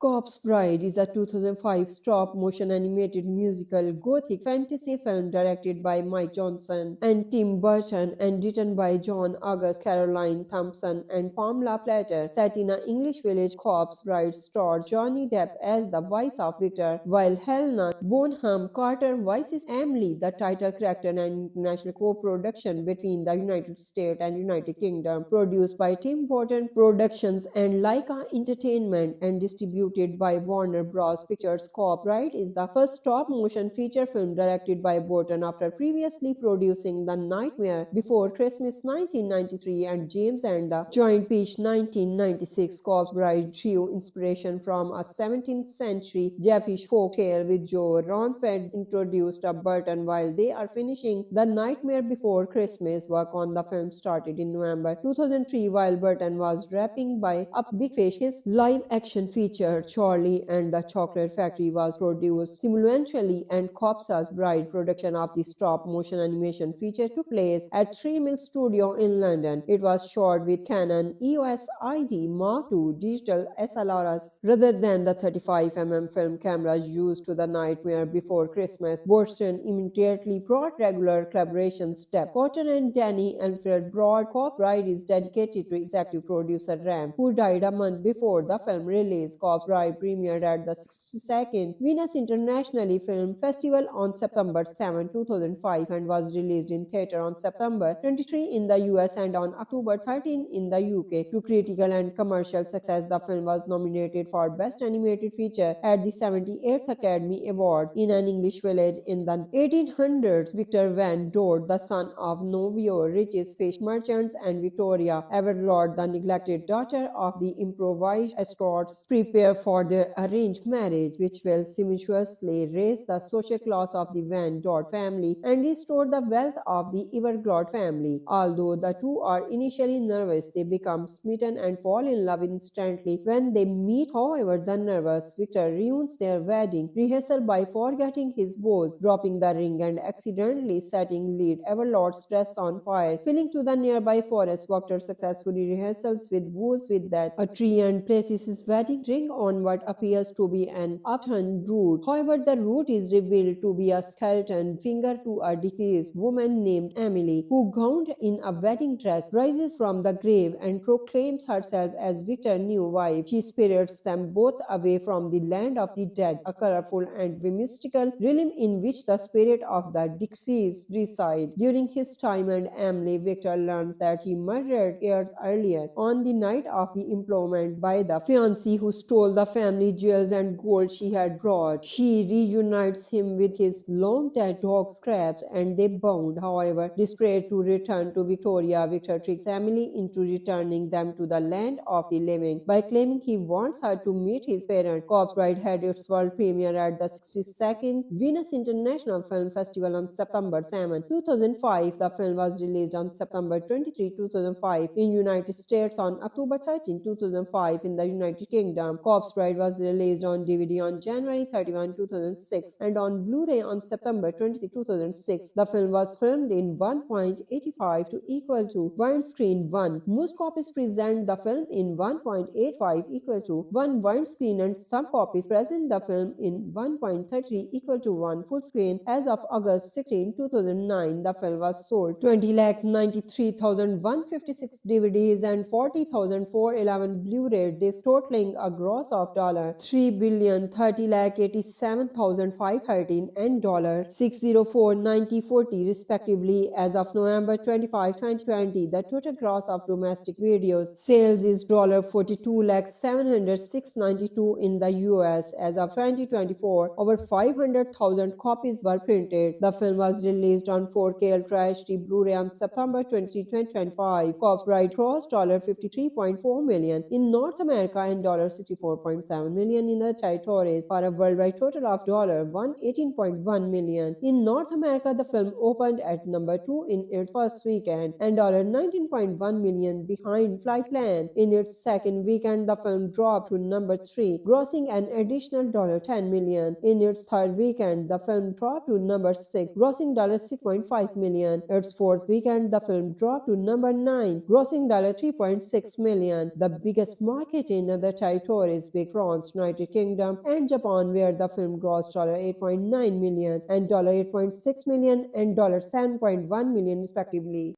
Corpse Bride is a 2005 stop-motion animated musical gothic fantasy film directed by Mike Johnson and Tim Burton and written by John August, Caroline Thompson, and Pamela Platter. Set in an English village, Corpse Bride stars Johnny Depp as the voice of Victor, while Helena Bonham Carter voices Emily, the title character, and international co-production between the United States and United Kingdom. Produced by Tim Burton Productions and Laika Entertainment and distributed by Warner Bros. Pictures Corp. Bride is the first stop-motion feature film directed by Burton after previously producing The Nightmare Before Christmas 1993 and James and the Giant Peach 1996. Corpse Bride drew inspiration from a 17th century Jeffish folktale with Joe Ronfred introduced a Burton while they are finishing The Nightmare Before Christmas. Work on the film started in November 2003 while Burton was wrapping by up Big Fish. His live-action feature Charlie and the Chocolate Factory was produced simultaneously, and Corpse Bride production of the stop-motion animation feature took place at 3 Mill Studio in London. It was shot with Canon EOS ID Mark II digital SLRs rather than the 35mm film cameras used to The Nightmare Before Christmas. Burton immediately brought regular collaboration step. Cotton and Danny Alfred Broad. Corpse Bride is dedicated to executive producer Ram, who died a month before the film release. Corpse Bride premiered at the 62nd Venice International Film Festival on September 7, 2005 and was released in theater on September 23 in the US and on October 13 in the UK. To critical and commercial success, the film was nominated for Best Animated Feature at the 78th Academy Awards. In an English village in the 1800s, Victor Van Dort, the son of Novio, richest fish merchants, and Victoria Everlord, the neglected daughter of the improvised escorts, prepare for their arranged marriage, which will simultaneously raise the social class of the Van Dort family and restore the wealth of the Everglade family. Although the two are initially nervous, they become smitten and fall in love instantly when they meet. However, the nervous Victor ruins their wedding rehearsal by forgetting his vows, dropping the ring, and accidentally setting lead Everlord's dress on fire. Fleeing to the nearby forest, Victor successfully rehearsals with vows with that a tree and places his wedding ring on what appears to be an upturned root. However, the root is revealed to be a skeleton finger to a deceased woman named Emily, who, gowned in a wedding dress, rises from the grave and proclaims herself as Victor's new wife. She spirits them both away from the land of the dead, a colorful and mystical realm in which the spirit of the deceased reside. During his time and Emily, Victor learns that he murdered years earlier on the night of the employment by the fiancé who stole the family jewels and gold she had brought. She reunites him with his long-dead dog Scraps and they bond. However, desperate to return to Victoria, Victor tricks Emily into returning them to the land of the living by claiming he wants her to meet his parents. Corpse Bride had its world premiere at the 62nd Venice International Film Festival on September 7, 2005. The film was released on September 23, 2005 in United States, on October 13, 2005 in the United Kingdom. Corpse Corpse Bride was released on DVD on January 31, 2006 and on Blu-ray on September 26, 2006. The film was filmed in 1.85 to equal to widescreen 1. Most copies present the film in 1.85 equal to 1 widescreen and some copies present the film in 1.33 equal to 1 full screen. As of August 16, 2009, the film was sold 20,93,156 DVDs and 40,411 Blu-ray discs, totaling a gross of $3,30,87,513 and $604,9040 respectively. As of November 25, 2020, the total gross of domestic videos sales is $42,706,92 in the US. As of 2024, over 500,000 copies were printed. The film was released on 4K Ultra HD Blu-ray on September 23, 2025. Corpse Bride crossed $53.4 million in North America and $64.7 million in other territories for a worldwide total of $118.1 million. In North America, the film opened at number 2 in its first weekend and $19.1 million behind Flight Plan. In its second weekend, the film dropped to number 3, grossing an additional $10 million. In its third weekend, the film dropped to number 6, grossing $6.5 million. Its fourth weekend, the film dropped to number 9, grossing $3.6 million. The biggest market in other territories were France, United Kingdom, and Japan, where the film grossed $8.9 million and $8.6 million and $7.1 million respectively.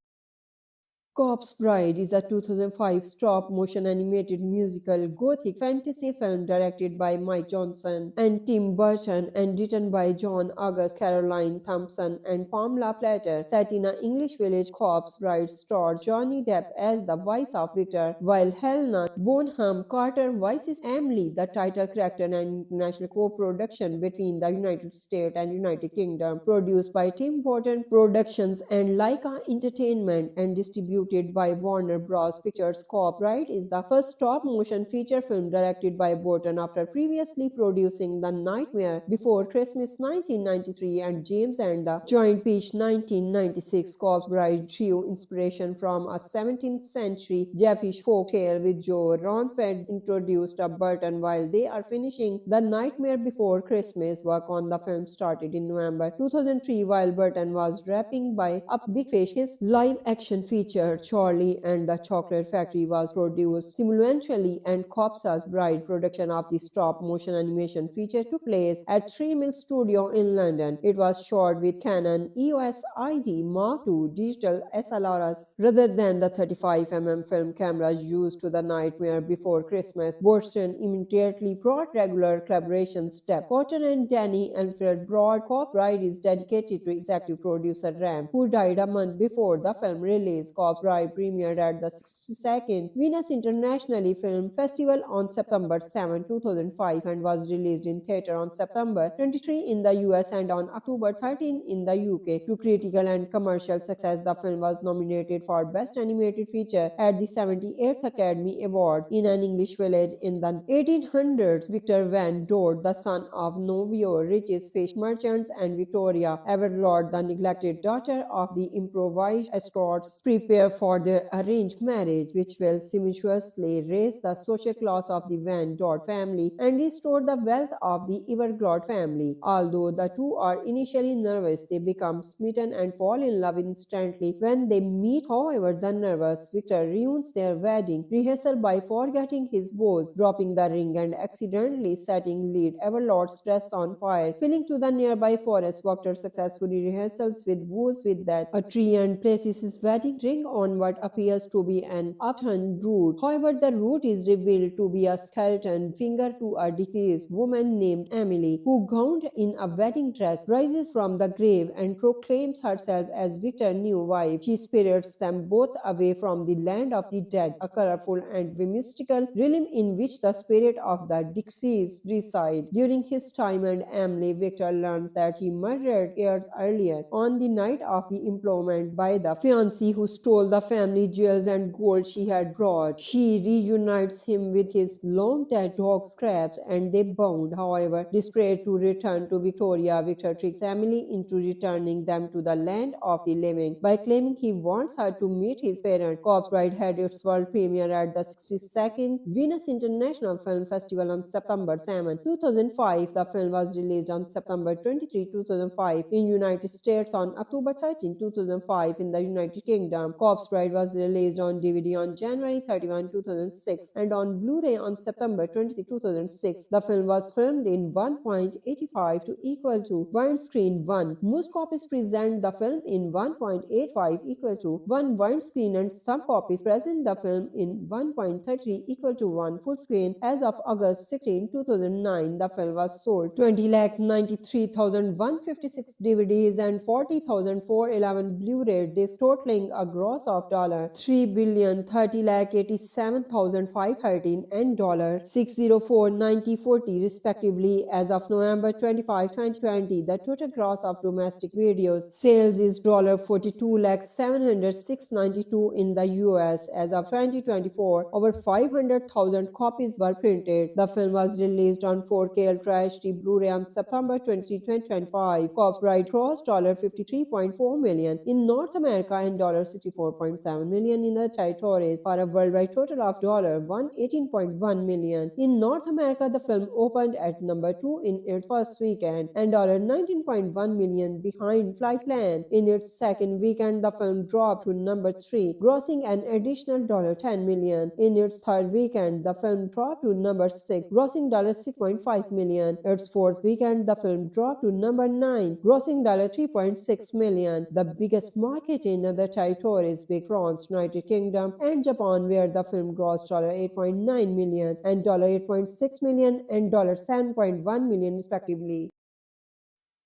Corpse Bride is a 2005 stop-motion animated musical gothic fantasy film directed by Mike Johnson and Tim Burton and written by John August, Caroline Thompson, and Pamela Platter. Set in an English village, Corpse Bride stars Johnny Depp as the voice of Victor, while Helena Bonham Carter voices Emily, the title character, and an international co-production between the United States and United Kingdom. Produced by Tim Burton Productions and Laika Entertainment and distributed by Warner Bros. Pictures, Corpse Bride is the first stop-motion feature film directed by Burton after previously producing The Nightmare Before Christmas 1993 and James and the Giant Peach 1996. Corpse Bride drew inspiration from a 17th century Jewish folktale with Joe Ronfred introduced a Burton while they are finishing The Nightmare Before Christmas. Work on the film started in November 2003 while Burton was wrapping by up Big Fish. His live-action feature Charlie and the Chocolate Factory was produced simultaneously, and Corpse Bride production of the stop-motion animation feature took place at 3 Mill Studio in London. It was shot with Canon EOS ID Mark II digital SLRs rather than the 35mm film cameras used to The Nightmare Before Christmas. Burton immediately brought regular collaboration step. Cotton and Danny Alfred brought Corpse Bride is dedicated to executive producer Ram, who died a month before the film release. Corpse Bride premiered at the 62nd Venice International Film Festival on September 7, 2005 and was released in theater on September 23 in the US and on October 13 in the UK. To critical and commercial success, the film was nominated for Best Animated Feature at the 78th Academy Awards. In an English village in the 1800s, Victor Van Dort, the son of Novio, richest fish merchants, and Victoria Everlord, the neglected daughter of the improvised escorts, prepare for their arranged marriage, which will simultaneously raise the social class of the Van Dort family and restore the wealth of the Everglade family. Although the two are initially nervous, they become smitten and fall in love instantly when they meet. However, the nervous Victor ruins their wedding rehearsal by forgetting his vows, dropping the ring, and accidentally setting lead Everlord's dress on fire. Fleeing to the nearby forest, Victor successfully rehearsals with vows with that a tree and places his wedding ring on what appears to be an upturned root. However, the root is revealed to be a skeleton finger to a deceased woman named Emily, who, gowned in a wedding dress, rises from the grave and proclaims herself as Victor's new wife. She spirits them both away from the land of the dead, a colorful and mystical realm in which the spirit of the deceased reside. During his time and Emily, Victor learns that he murdered years earlier on the night of the employment by the fiancé who stole all the family jewels and gold she had brought. She reunites him with his long-dead dog Scraps and they bond. However, desperate to return to Victoria, Victor tricks Emily into returning them to the land of the living by claiming he wants her to meet his parents. Corpse Bride had its world premiere at the 62nd Venice International Film Festival on September 7, 2005. The film was released on September 23, 2005 in United States on October 13, 2005 in the United Kingdom. Corpse Bride was released on DVD on January 31, 2006 and on Blu-ray on September 26, 2006. The film was filmed in 1.85 to equal to widescreen 1. Most copies present the film in 1.85 equal to 1 widescreen and some copies present the film in 1.33 equal to 1 full screen. As of August 16, 2009, the film was sold 20,93,156 DVDs and 40,411 Blu-ray discs, totaling a gross of $3,30,87,513 and $604,9040 respectively. As of November 25, 2020, the total gross of domestic videos sales is $42,706,92 in the US. As of 2024, over 500,000 copies were printed. The film was released on 4K Ultra HD Blu-ray on September 20, 2025. Corpse Bride crossed $53.4 million in North America and $64.7 million in the territories for a worldwide total of $118.1 million. In North America, the film opened at number 2 in its first weekend and $19.1 million behind Flight Plan. In its second weekend, the film dropped to number 3, grossing an additional $10 million. In its third weekend, the film dropped to number 6, grossing $6.5 million. Its fourth weekend, the film dropped to number 9, grossing $3.6 million. The biggest market in other territories were France, United Kingdom, and Japan, where the film grossed $8.9 million and $8.6 million and $7.1 million respectively.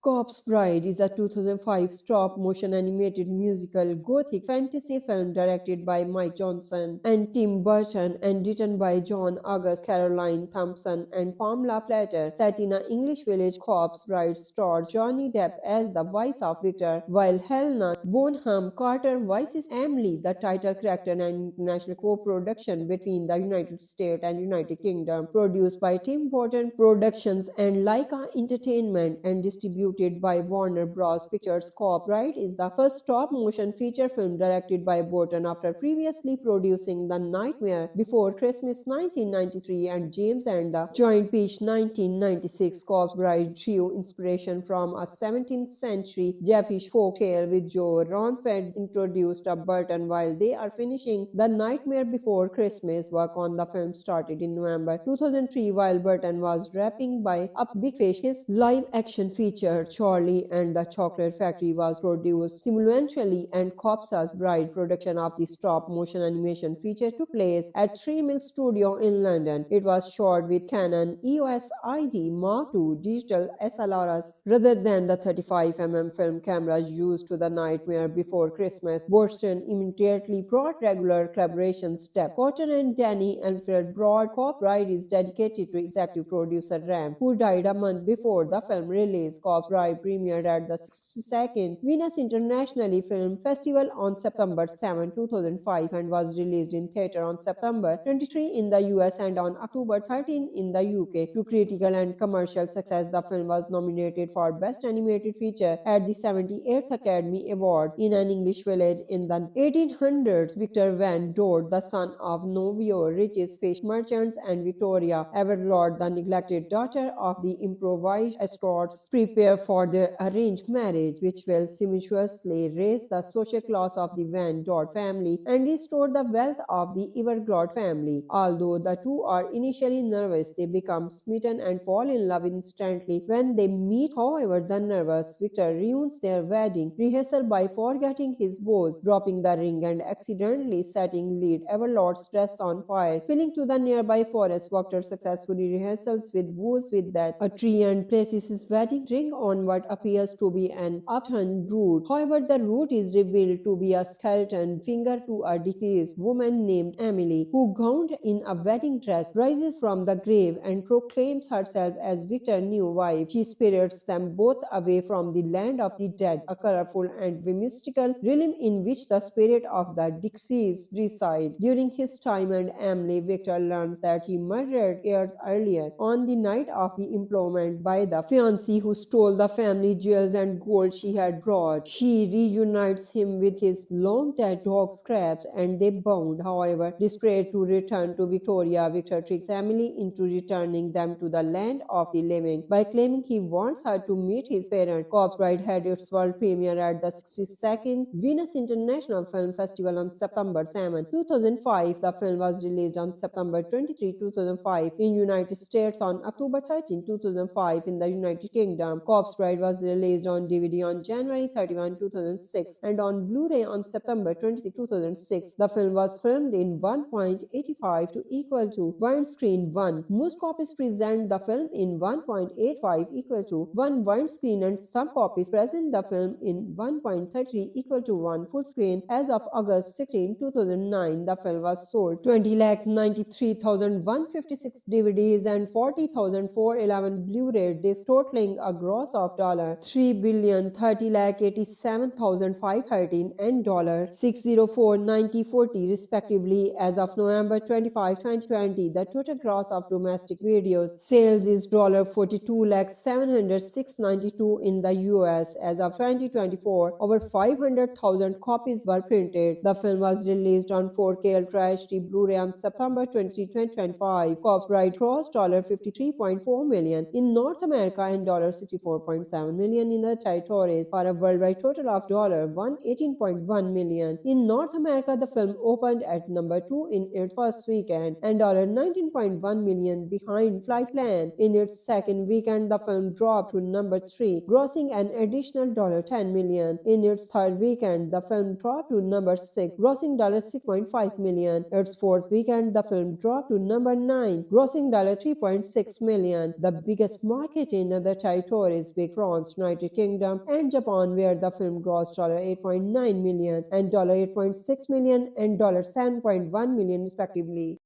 Corpse Bride is a 2005 stop-motion animated musical gothic fantasy film directed by Mike Johnson and Tim Burton and written by John August, Caroline Thompson, and Pamela Platter. Set in an English village, Corpse Bride stars Johnny Depp as the voice of Victor, while Helena Bonham Carter voices Emily, the title character, and international co-production between the United States and United Kingdom. Produced by Tim Burton Productions and Laika Entertainment and distributed by Warner Bros. Pictures. Corpse Bride is the first stop-motion feature film directed by Burton after previously producing The Nightmare Before Christmas 1993 and James and the Giant Peach 1996. Corpse Bride drew inspiration from a 17th century Jeffish folktale with Joe Ronfred introduced a Burton while they are finishing The Nightmare Before Christmas. Work on the film started in November 2003 while Burton was wrapping by up Big Fish. His live-action feature Charlie and the Chocolate Factory was produced simultaneously, and Corpse Bride production of the stop-motion animation feature took place at 3 Milk Studio in London. It was shot with Canon EOS ID Mark II digital SLRs rather than the 35mm film cameras used to The Nightmare Before Christmas. Burton immediately brought regular collaboration step. Cotton and Danny Alfred brought. Corpse Bride is dedicated to executive producer Ram, who died a month before the film release. Corpse Bride premiered at the 62nd Venice International Film Festival on September 7, 2005 and was released in theatre on September 23 in the US and on October 13 in the UK. To critical and commercial success, the film was nominated for Best Animated Feature at the 78th Academy Awards. In an English village in the 1800s, Victor Van Dort, the son of Novio, richest fish merchants, and Victoria Everlord, the neglected daughter of the improvised escorts, prepare for their arranged marriage, which will simultaneously raise the social class of the Van Dort family and restore the wealth of the Everglot family. Although the two are initially nervous, they become smitten and fall in love instantly when they meet. However, the nervous Victor ruins their wedding rehearsal by forgetting his vows, dropping the ring, and accidentally setting lead Everlot's dress on fire. Fleeing to the nearby forest, Victor successfully rehearsals with vows with that a tree and places his wedding ring on on what appears to be an upturned root. However, the root is revealed to be a skeleton finger to a deceased woman named Emily, who, gowned in a wedding dress, rises from the grave and proclaims herself as Victor's new wife. She spirits them both away from the land of the dead, a colorful and mystical realm in which the spirit of the deceased reside. During his time and Emily, Victor learns that he murdered years earlier on the night of the employment by the fiancé who stole the family jewels and gold she had brought. She reunites him with his long dead dog Scraps and they bond. However, desperate to return to Victoria, Victor tricks Emily into returning them to the land of the living by claiming he wants her to meet his parents. Corpse Bride had its world premiere at the 62nd Venice International Film Festival on September 7, 2005. The film was released on September 23, 2005 in United States, on October 13, 2005 in the United Kingdom. Corpse Bride was released on DVD on January 31, 2006 and on Blu-ray on September 26, 2006. The film was filmed in 1.85 to equal to widescreen 1. Most copies present the film in 1.85 equal to 1 widescreen and some copies present the film in 1.33 equal to 1 full screen. As of August 16, 2009, the film was sold 20,93,156 DVDs and 40,411 Blu-ray discs, totaling a gross of $3,30,87,513 and $604,9040 respectively. As of November 25, 2020, the total gross of domestic videos sales is $42,706,92 in the US. As of 2024, over 500,000 copies were printed. The film was released on 4K Ultra HD Blu-ray on September 20, 2025. Corpse Bride crossed $53.4 million in North America and $64.7 million in the territories for a worldwide total of $118.1 million. In North America, the film opened at number 2 in its first weekend and $19.1 million behind Flight Plan. In its second weekend, the film dropped to number 3, grossing an additional $10 million. In its third weekend, the film dropped to number 6, grossing $6.5 million. Its fourth weekend, the film dropped to number 9, grossing $3.6 million. The biggest market in other territories were France, United Kingdom, and Japan, where the film grossed $8.9 million and $8.6 million and $7.1 million respectively.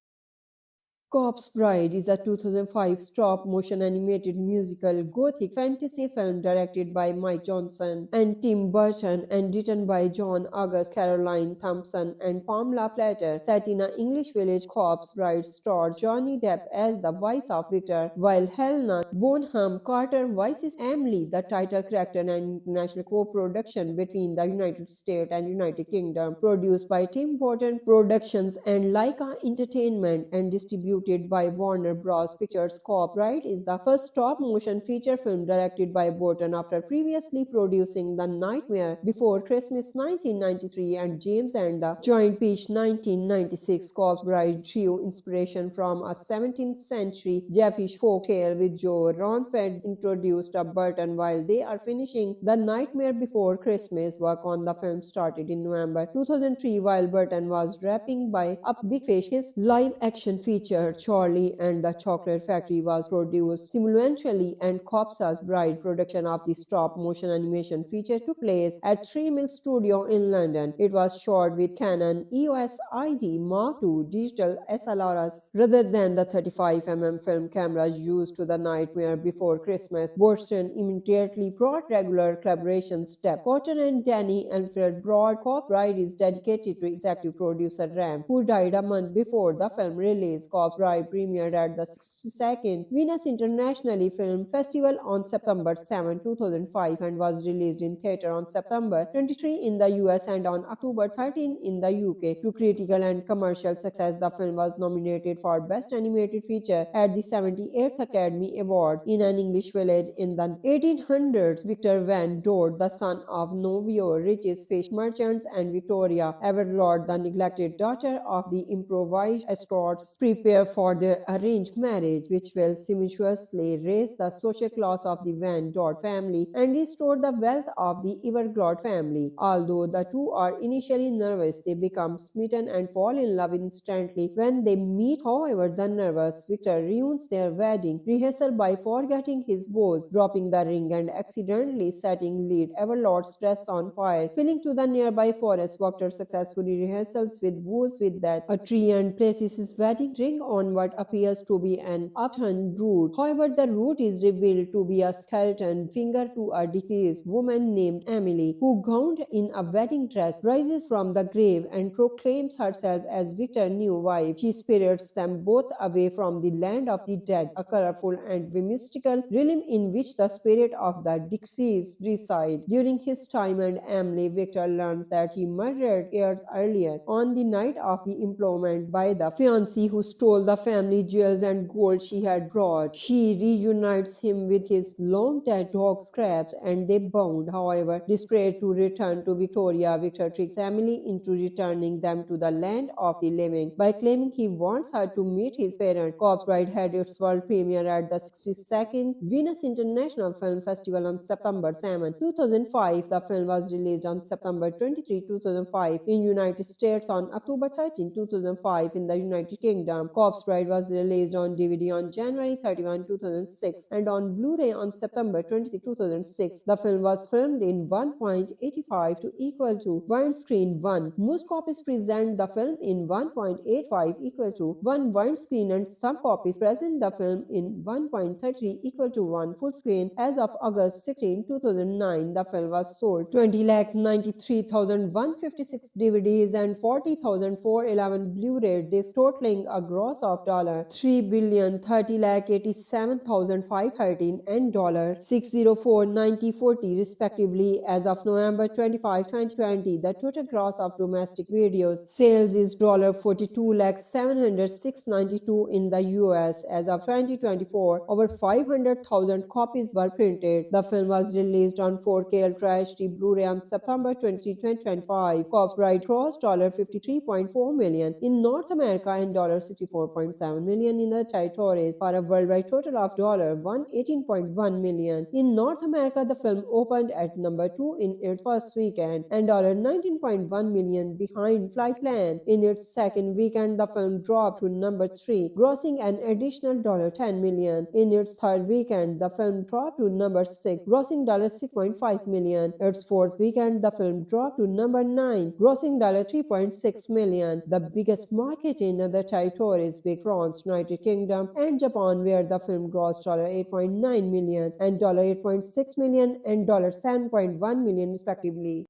Corpse Bride is a 2005 stop-motion animated musical gothic fantasy film directed by Mike Johnson and Tim Burton and written by John August, Caroline Thompson, and Pamela Platter. Set in an English village, Corpse Bride stars Johnny Depp as the voice of Victor, while Helena Bonham Carter voices Emily, the title character, and international co-production between the United States and United Kingdom. Produced by Tim Burton Productions and Laika Entertainment and distributed by Warner Bros. Pictures. Corpse Bride is the first stop-motion feature film directed by Burton after previously producing The Nightmare Before Christmas 1993 and James and the Giant Peach 1996. Corpse Bride drew inspiration from a 17th century Jewish folktale with Joe Ronfred introduced a Burton while they are finishing The Nightmare Before Christmas. Work on the film started in November 2003 while Burton was wrapping up Big Fish. His live-action feature Charlie and the Chocolate Factory was produced simultaneously, and Corpse Bride production of the stop-motion animation feature took place at 3 Mill Studio in London. It was shot with Canon EOS ID Mark II digital SLRs rather than the 35mm film cameras used to The Nightmare Before Christmas. Burton immediately brought regular collaboration step. Cotton and Danny Alfred Broad. Corpse Bride is dedicated to executive producer Ram, who died a month before the film release. Corpse Bride premiered at the 62nd Venice International Film Festival on September 7, 2005 and was released in theater on September 23 in the US and on October 13 in the UK. To critical and commercial success, the film was nominated for Best Animated Feature at the 78th Academy Awards. In an English village in the 1800s, Victor Van Dort, the son of Novio, richest fish merchants, and Victoria Everlord, the neglected daughter of the improvised escorts, prepare prepare for their arranged marriage, which will simultaneously raise the social class of the Van Dort family and restore the wealth of the Everglade family. Although the two are initially nervous, they become smitten and fall in love instantly when they meet. However, the nervous Victor ruins their wedding rehearsal by forgetting his vows, dropping the ring and accidentally setting lead Everlord's dress on fire. Fleeing to the nearby forest, Victor successfully rehearsals with vows with that a tree and places his wedding ring on what appears to be an upturned root. However, the root is revealed to be a skeleton finger to a deceased woman named Emily, who, gowned in a wedding dress, rises from the grave and proclaims herself as Victor's new wife. She spirits them both away from the land of the dead, a colorful and mystical realm in which the spirit of the deceased reside. During his time and Emily, Victor learns that he murdered years earlier on the night of the employment by the fiancé who stole the family jewels and gold she had brought. She reunites him with his long dead dog Scraps and they bond. However, desperate to return to Victoria, Victor tricks Emily into returning them to the land of the living by claiming he wants her to meet his parent. Corpse Bride had its world premiere at the 62nd Venice International Film Festival on September 7, 2005. The film was released on September 23, 2005 in United States, on October 13, 2005 in the United Kingdom. Corpse Bride was released on DVD on January 31, 2006 and on Blu-ray on September 26, 2006. The film was filmed in 1.85 to equal to widescreen 1. Most copies present the film in 1.85 equal to 1 widescreen and some copies present the film in 1.33 equal to 1 full screen. As of August 16, 2009, the film was sold 20,93,156 DVDs and 40,411 Blu-ray discs, totaling a gross of $3,30,87,513 and $604,9040 respectively. As of November 25, 2020, the total gross of domestic videos sales is $42,706,92 in the US. As of 2024, over 500,000 copies were printed. The film was released on 4K Ultra HD Blu-ray on September 23, 2025. Corpse Bride crossed $53.4 million in North America and $64.7 million in other territories for a worldwide total of $118.1 million. In North America, the film opened at number 2 in its first weekend and $19.1 million behind Flight Plan. In its second weekend, the film dropped to number 3, grossing an additional $10 million. In its third weekend, the film dropped to number 6, grossing $6.5 million. Its fourth weekend, the film dropped to number 9, grossing $3.6 million. The biggest market in other territories were France, United Kingdom, and Japan, where the film grossed $8.9 million and $8.6 million and $7.1 million respectively.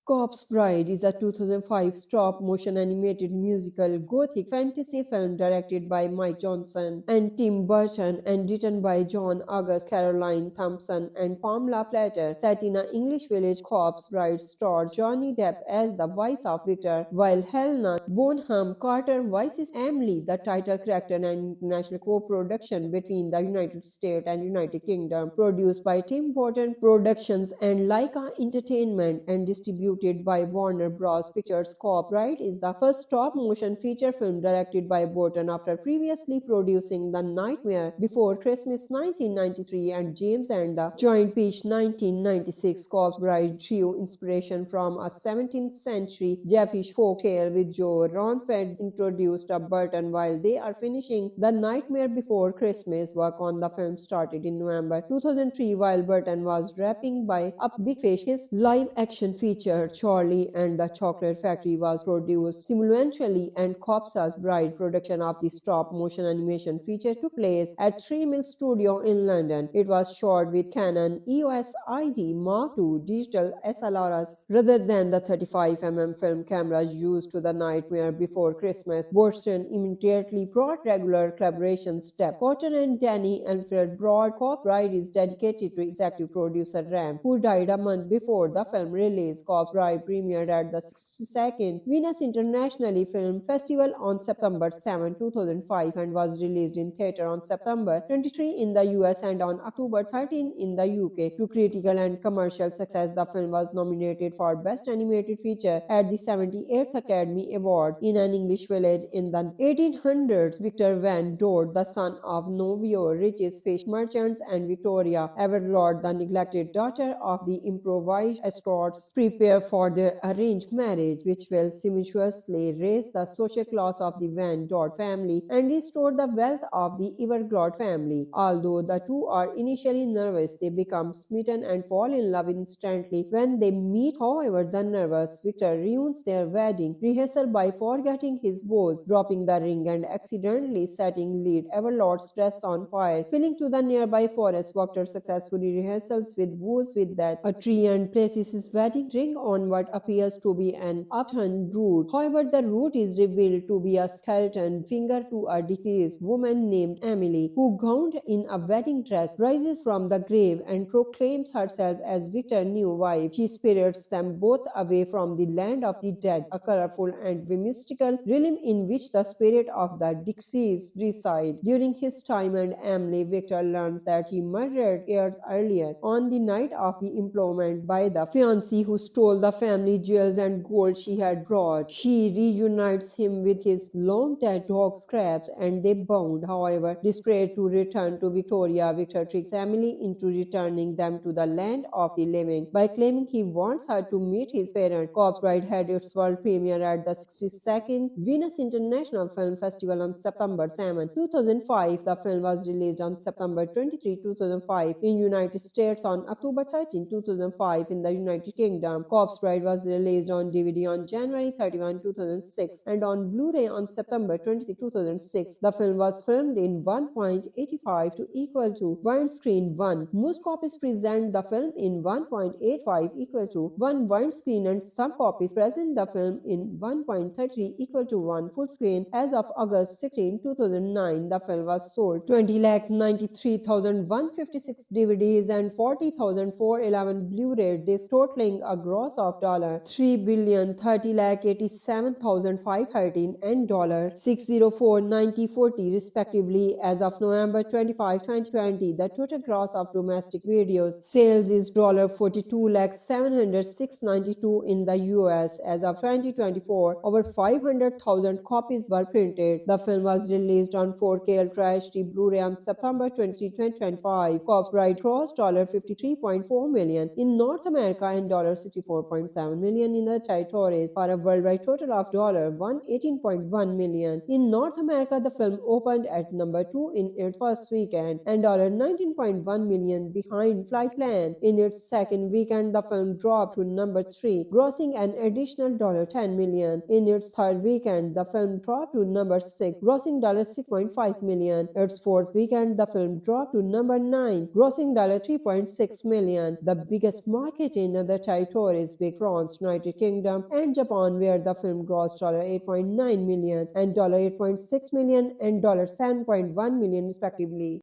Corpse Bride is a 2005 stop-motion animated musical gothic fantasy film directed by Mike Johnson and Tim Burton and written by John August, Caroline Thompson, and Pamela Platter. Set in an English village, Corpse Bride stars Johnny Depp as the voice of Victor, while Helena Bonham Carter voices Emily, the title character, and an international co-production between the United States and United Kingdom. Produced by Tim Burton Productions and Laika Entertainment and distributed by Warner Bros. Pictures. Corpse Bride is the first stop-motion feature film directed by Burton after previously producing The Nightmare Before Christmas 1993 and James and the Giant Peach 1996. Corpse Bride drew inspiration from a 17th century Jewish folktale with Joe Ronfred introduced a Burton while they are finishing The Nightmare Before Christmas. Work on the film started in November 2003 while Burton was wrapping by up Big Fish. His live-action feature Charlie and the Chocolate Factory was produced simultaneously, and Corpse Bride production of the stop-motion animation feature took place at 3 Mill Studio in London. It was shot with Canon EOS ID Mark II digital SLRs rather than the 35mm film cameras used to The Nightmare Before Christmas. Burton immediately brought regular collaboration step. Cotton and Danny Alfred brought. Corpse Bride is dedicated to executive producer Ram, who died a month before the film release. Corpse Bride premiered at the 62nd Venus International Film Festival on September 7, 2005 and was released in theater on September 23 in the US and on October 13 in the UK. To critical and commercial success, the film was nominated for Best Animated Feature at the 78th Academy Awards. In an English village in the 1800s, Victor Van Dort, the son of Novio, richest fish merchants, and Victoria Everlord, the neglected daughter of the improvised escorts, prepare for their arranged marriage, which will simultaneously raise the social class of the Van Dort family and restore the wealth of the Everglade family. Although the two are initially nervous, they become smitten and fall in love instantly when they meet. However, the nervous Victor ruins their wedding rehearsal by forgetting his vows, dropping the ring, and accidentally setting lead Everlord's dress on fire. Fleeing to the nearby forest, Victor successfully rehearsals with vows with that a tree and places his wedding ring on what appears to be an upturned root. However, the root is revealed to be a skeleton finger to a deceased woman named Emily, who, gowned in a wedding dress, rises from the grave and proclaims herself as Victor's new wife. She spirits them both away from the land of the dead, a colorful and mystical realm in which the spirit of the deceased reside. During his time and Emily, Victor learns that he murdered years earlier on the night of the employment by the fiancé who stole the family jewels and gold she had brought. She reunites him with his long dead dog Scraps and they bond. However, desperate to return to Victoria, Victor tricks Emily into returning them to the land of the living by claiming he wants her to meet his parents. Corpse Bride had its world premiere at the 62nd Venus International Film Festival on September 7, 2005. The film was released on September 23, 2005 in United States on October 13, 2005 in the United Kingdom. Corpse Bride was released on DVD on January 31, 2006 and on Blu-ray on September 26, 2006. The film was filmed in 1.85 to equal to widescreen 1. Most copies present the film in 1.85 equal to 1 widescreen and some copies present the film in 1.33 equal to 1 full screen. As of August 16, 2009, the film was sold 20,93,156 DVDs and 40,411 Blu-ray discs, totaling a gross of $3,30,87,513 and $604,9040 respectively. As of November 25, 2020, the total gross of domestic videos sales is $42,706,92 in the US. As of 2024, over 500,000 copies were printed. The film was released on 4K Ultra HD Blu-ray on September 20, 2025. Corpse Bride crossed $53.4 million in North America and $64.7 million in the territories for a worldwide total of $118.1 million. In North America, the film opened at number 2 in its first weekend and $19.1 million behind Flight Plan. In its second weekend, the film dropped to number 3, grossing an additional $10 million. In its third weekend, the film dropped to number 6, grossing $6.5 million. Its fourth weekend, the film dropped to number 9, grossing $3.6 million. The biggest market in other territories were France, United Kingdom, and Japan, where the film grossed $8.9 million and $8.6 million and $7.1 million respectively.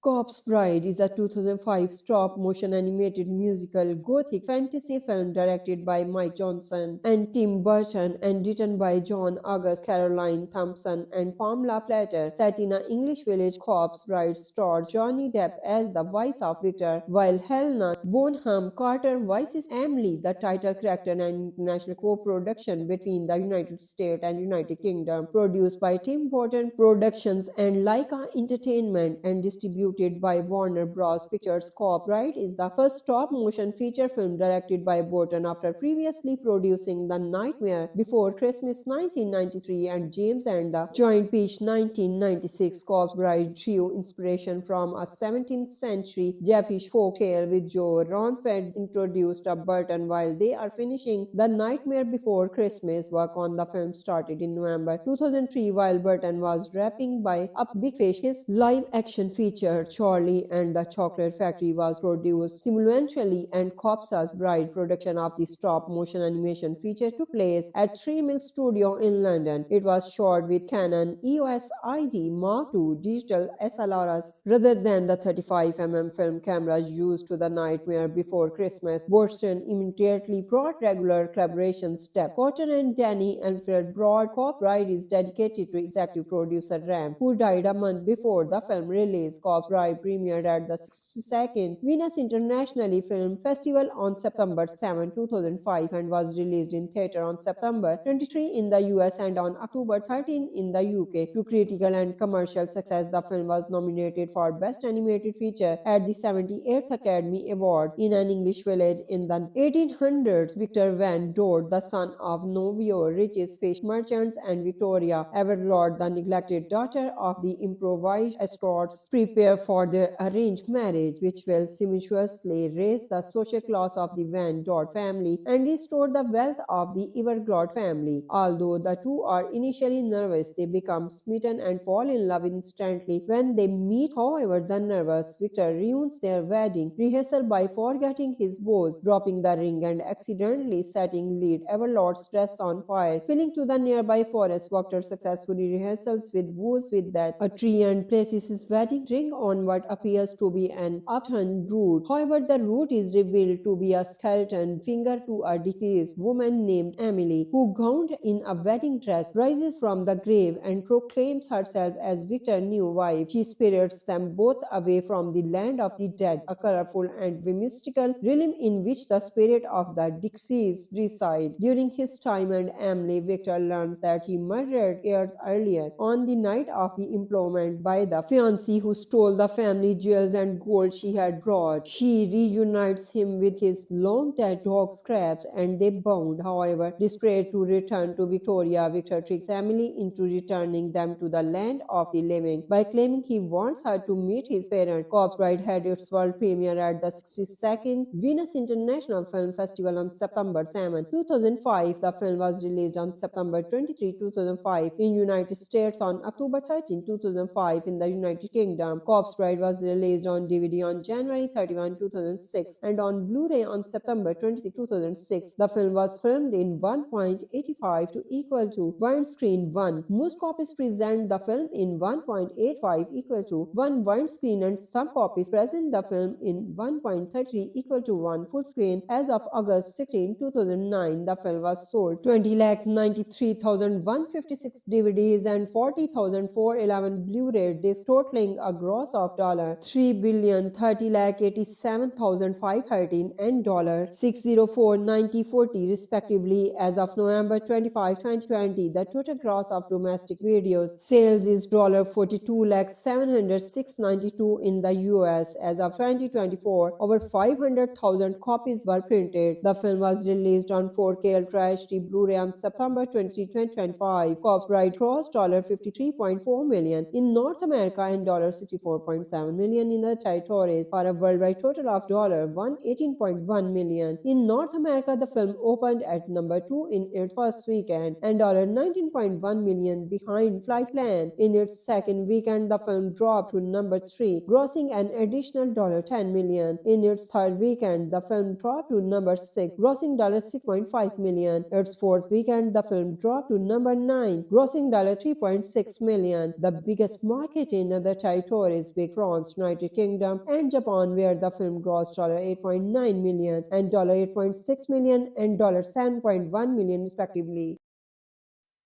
Corpse Bride is a 2005 stop-motion animated musical gothic fantasy film directed by Mike Johnson and Tim Burton and written by John August, Caroline Thompson, and Pamela Platter. Set in an English village, Corpse Bride stars Johnny Depp as the voice of Victor, while Helena Bonham Carter voices Emily, the title character, and international co-production between the United States and United Kingdom. Produced by Tim Burton Productions and Laika Entertainment and distributed by Warner Bros. Pictures. Corpse Bride is the first stop-motion feature film directed by Burton after previously producing The Nightmare Before Christmas 1993 and James and the Giant Peach 1996. Corpse Bride drew inspiration from a 17th century Jeffish folktale with Joe Ronfred introduced a Burton while they are finishing The Nightmare Before Christmas. Work on the film started in November 2003 while Burton was wrapping by up Big Fish, his live-action feature. Mr. Charlie and the Chocolate Factory was produced simultaneously, and Copsa's Bride production of the stop-motion animation feature took place at Three Mills Studio in London. It was shot with Canon EOS ID Mark II digital SLRs rather than the 35mm film cameras used to The Nightmare Before Christmas. Burton immediately brought regular collaboration step. Cotton and Danny Alfred Broad Cop Bride is dedicated to executive producer Ram, who died a month before the film release. Cop Bride premiered at the 62nd Venice International Film Festival on September 7, 2005 and was released in theater on September 23 in the US and on October 13 in the UK. To critical and commercial success, the film was nominated for Best Animated Feature at the 78th Academy Awards. In an English village in the 1800s, Victor Van Dort, the son of Novio, richest fish merchants, and Victoria Everlord, the neglected daughter of the improvised escorts, prepare for their arranged marriage, which will simultaneously raise the social class of the Van Dort family and restore the wealth of the Everglot family. Although the two are initially nervous, they become smitten and fall in love instantly when they meet. However, the nervous Victor ruins their wedding rehearsal by forgetting his vows, dropping the ring, and accidentally setting lead Everlord's dress on fire. Fleeing to the nearby forest, Victor successfully rehearsals with vows with that a tree and places his wedding ring on what appears to be an upturned root. However, the root is revealed to be a skeleton finger to a deceased woman named Emily, who, gowned in a wedding dress, rises from the grave and proclaims herself as Victor's new wife. She spirits them both away from the land of the dead, a colorful and mystical realm in which the spirit of the deceased reside. During his time and Emily, Victor learns that he murdered years earlier on the night of the employment by the fiancé who stole the family jewels and gold she had brought. She reunites him with his long dead dog Scraps, and they bond. However, desperate to return to Victoria, Victor tricks Emily into returning them to the land of the living by claiming he wants her to meet his parents. Corpse Bride had its world premiere at the 62nd Venice International Film Festival on September 7, 2005. The film was released on September 23, 2005 in United States, on October 13, 2005 in the United Kingdom. Corpse Bride was released on DVD on January 31, 2006 and on Blu-ray on September 26, 2006. The film was filmed in 1.85 to equal to widescreen 1. Most copies present the film in 1.85 equal to 1 widescreen, and some copies present the film in 1.33 equal to 1 full screen. As of August 16, 2009, the film was sold 20,93,156 DVDs and 40,411 Blu-ray discs, totaling a gross of $3,30,87,513 and $604,9040 respectively. As of November 25, 2020, the total gross of domestic videos sales is $42,706,92 in the US. As of 2024, over 500,000 copies were printed. The film was released on 4K Ultra HD Blu-ray on September 20, 2025. Corpse Bride crossed $53.4 million in North America and $64.7 million in the territories, for a worldwide total of $118.1 million. In North America, the film opened at number 2 in its first weekend and $19.1 million behind Flight Plan. In its second weekend, the film dropped to number 3, grossing an additional $10 million. In its third weekend, the film dropped to number 6, grossing $6.5 million. Its fourth weekend, the film dropped to number 9, grossing $3.6 million. The biggest market in other territories were France, United Kingdom, and Japan, where the film grossed $8.9 million and $8.6 million and $7.1 million respectively.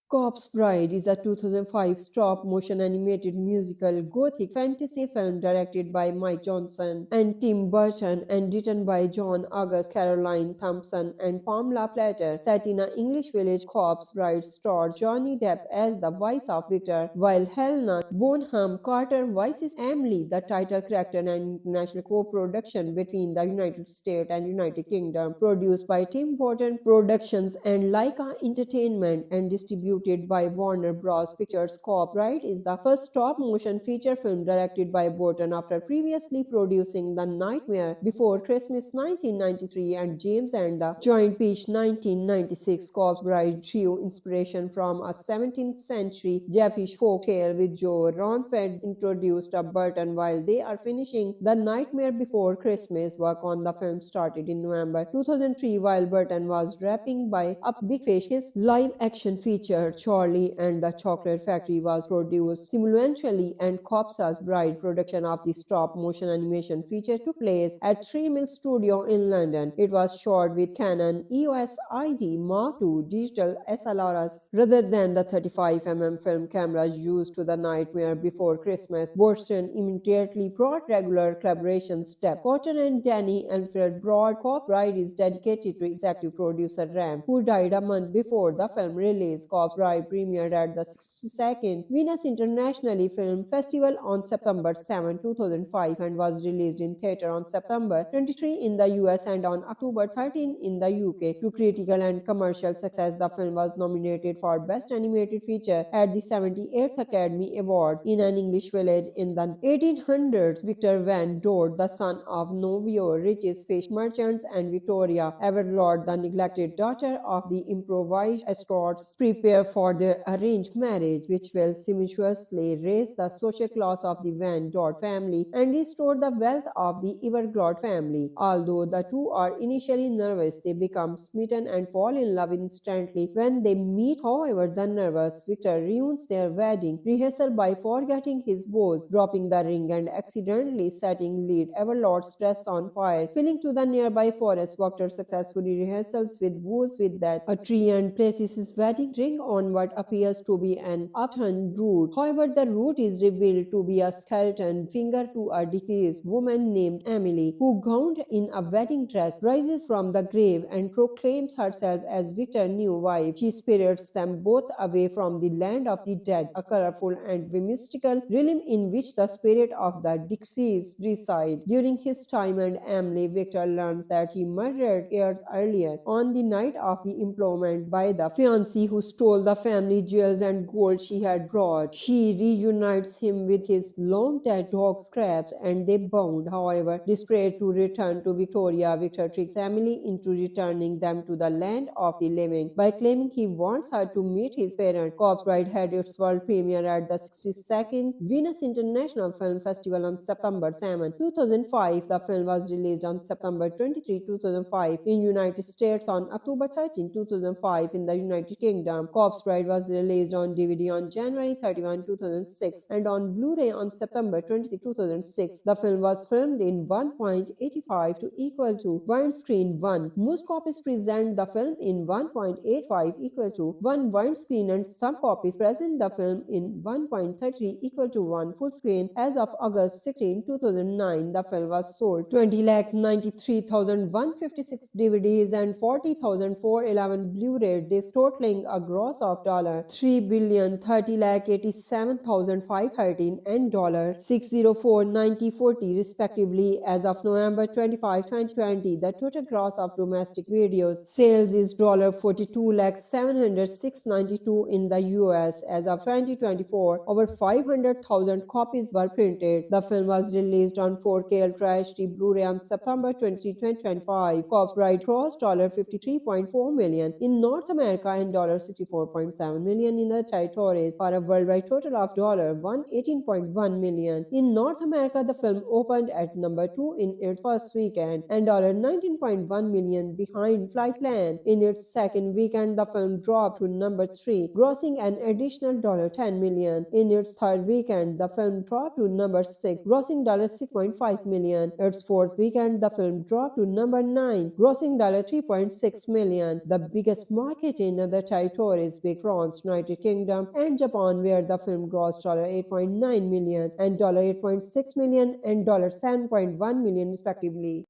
Corpse Bride is a 2005 stop-motion animated musical gothic fantasy film directed by Mike Johnson and Tim Burton and written by John August, Caroline Thompson, and Pamela Platter. Set in an English village, Corpse Bride stars Johnny Depp as the voice of Victor, while Helena Bonham Carter voices Emily, the title character, and international co-production between the United States and United Kingdom. Produced by Tim Burton Productions and Laika Entertainment and distributed distributed by Warner Bros. Pictures. Cop Bride is the first stop-motion feature film directed by Burton after previously producing The Nightmare Before Christmas 1993 and James and the Giant Peach 1996. Cop Bride drew inspiration from a 17th century Jeffish folktale with Joe Ronfred introduced a Burton while they are finishing The Nightmare Before Christmas. Work on the film started in November 2003 while Burton was wrapping by up Big Fish. His live-action feature Charlie and the Chocolate Factory was produced simultaneously, and Cop's Bride production of the stop-motion animation feature took place at 3 Mill Studio in London. It was shot with Canon EOS ID Mark II digital SLRs rather than the 35mm film cameras used to The Nightmare Before Christmas. Burton immediately brought regular collaboration step. Cotton and Danny Alfred Broad. Cop Bride is dedicated to executive producer Ram, who died a month before the film release. Cop Bride premiered at the 62nd Venice International Film Festival on September 7, 2005 and was released in theater on September 23 in the US and on October 13 in the UK. To critical and commercial success, the film was nominated for Best Animated Feature at the 78th Academy Awards. In an English village in the 1800s, Victor Van Dort, the son of Novio, richest fish merchants, and Victoria Everlord, the neglected daughter of the improvised escorts, prepare for their arranged marriage, which will simultaneously raise the social class of the Van Dort family and restore the wealth of the Everglade family. Although the two are initially nervous, they become smitten and fall in love instantly when they meet. However, the nervous Victor ruins their wedding rehearsal by forgetting his vows, dropping the ring, and accidentally setting lead Everlord's dress on fire. Fleeing to the nearby forest, Victor successfully rehearsals with vows with that a tree and places his wedding ring on what appears to be an upturned root. However, the root is revealed to be a skeleton finger to a deceased woman named Emily, who, gowned in a wedding dress, rises from the grave and proclaims herself as Victor's new wife. She spirits them both away from the land of the dead, a colorful and mystical realm in which the spirit of the deceased reside. During his time and Emily, Victor learns that he murdered years earlier on the night of the employment by the fiancé who stole the family jewels and gold she had brought. She reunites him with his long-dead dog Scraps and they bond. However, desperate to return to Victoria, Victor tricks Emily into returning them to the land of the living by claiming he wants her to meet his parents. Cop Bride had its world premiere at the 62nd Venice International Film Festival on September 7, 2005. The film was released on September 23, 2005 in United States on October 13, 2005 in the United Kingdom. Cop Bride was released on DVD on January 31, 2006 and on Blu-ray on September 26, 2006. The film was filmed in 1.85 to equal to widescreen 1. Most copies present the film in 1.85 equal to 1 widescreen and some copies present the film in 1.33 equal to 1 full screen. As of August 16, 2009, the film was sold 20,93,156 DVDs and 40,411 Blu-ray discs, totaling a gross of $3,30,87,513 and $604,9040 respectively. As of November 25, 2020, the total gross of domestic videos sales is $42,706,92 in the US. As of 2024, over 500,000 copies were printed. The film was released on 4K Ultra HD Blu-ray on September 20, 2025. Cop Bride crossed $53.4 million in North America and $64.7 million in the territories for a worldwide total of $118.1 million. In North America, the film opened at number 2 in its first weekend and $19.1 million behind Flight Plan. In its second weekend, the film dropped to number 3, grossing an additional $10 million. In its third weekend, the film dropped to number 6, grossing $6.5 million. Its fourth weekend, the film dropped to number 9, grossing $3.6 million. The biggest market in other territories were France, United Kingdom, and Japan, where the film grossed $8.9 million and $8.6 million and $7.1 million respectively.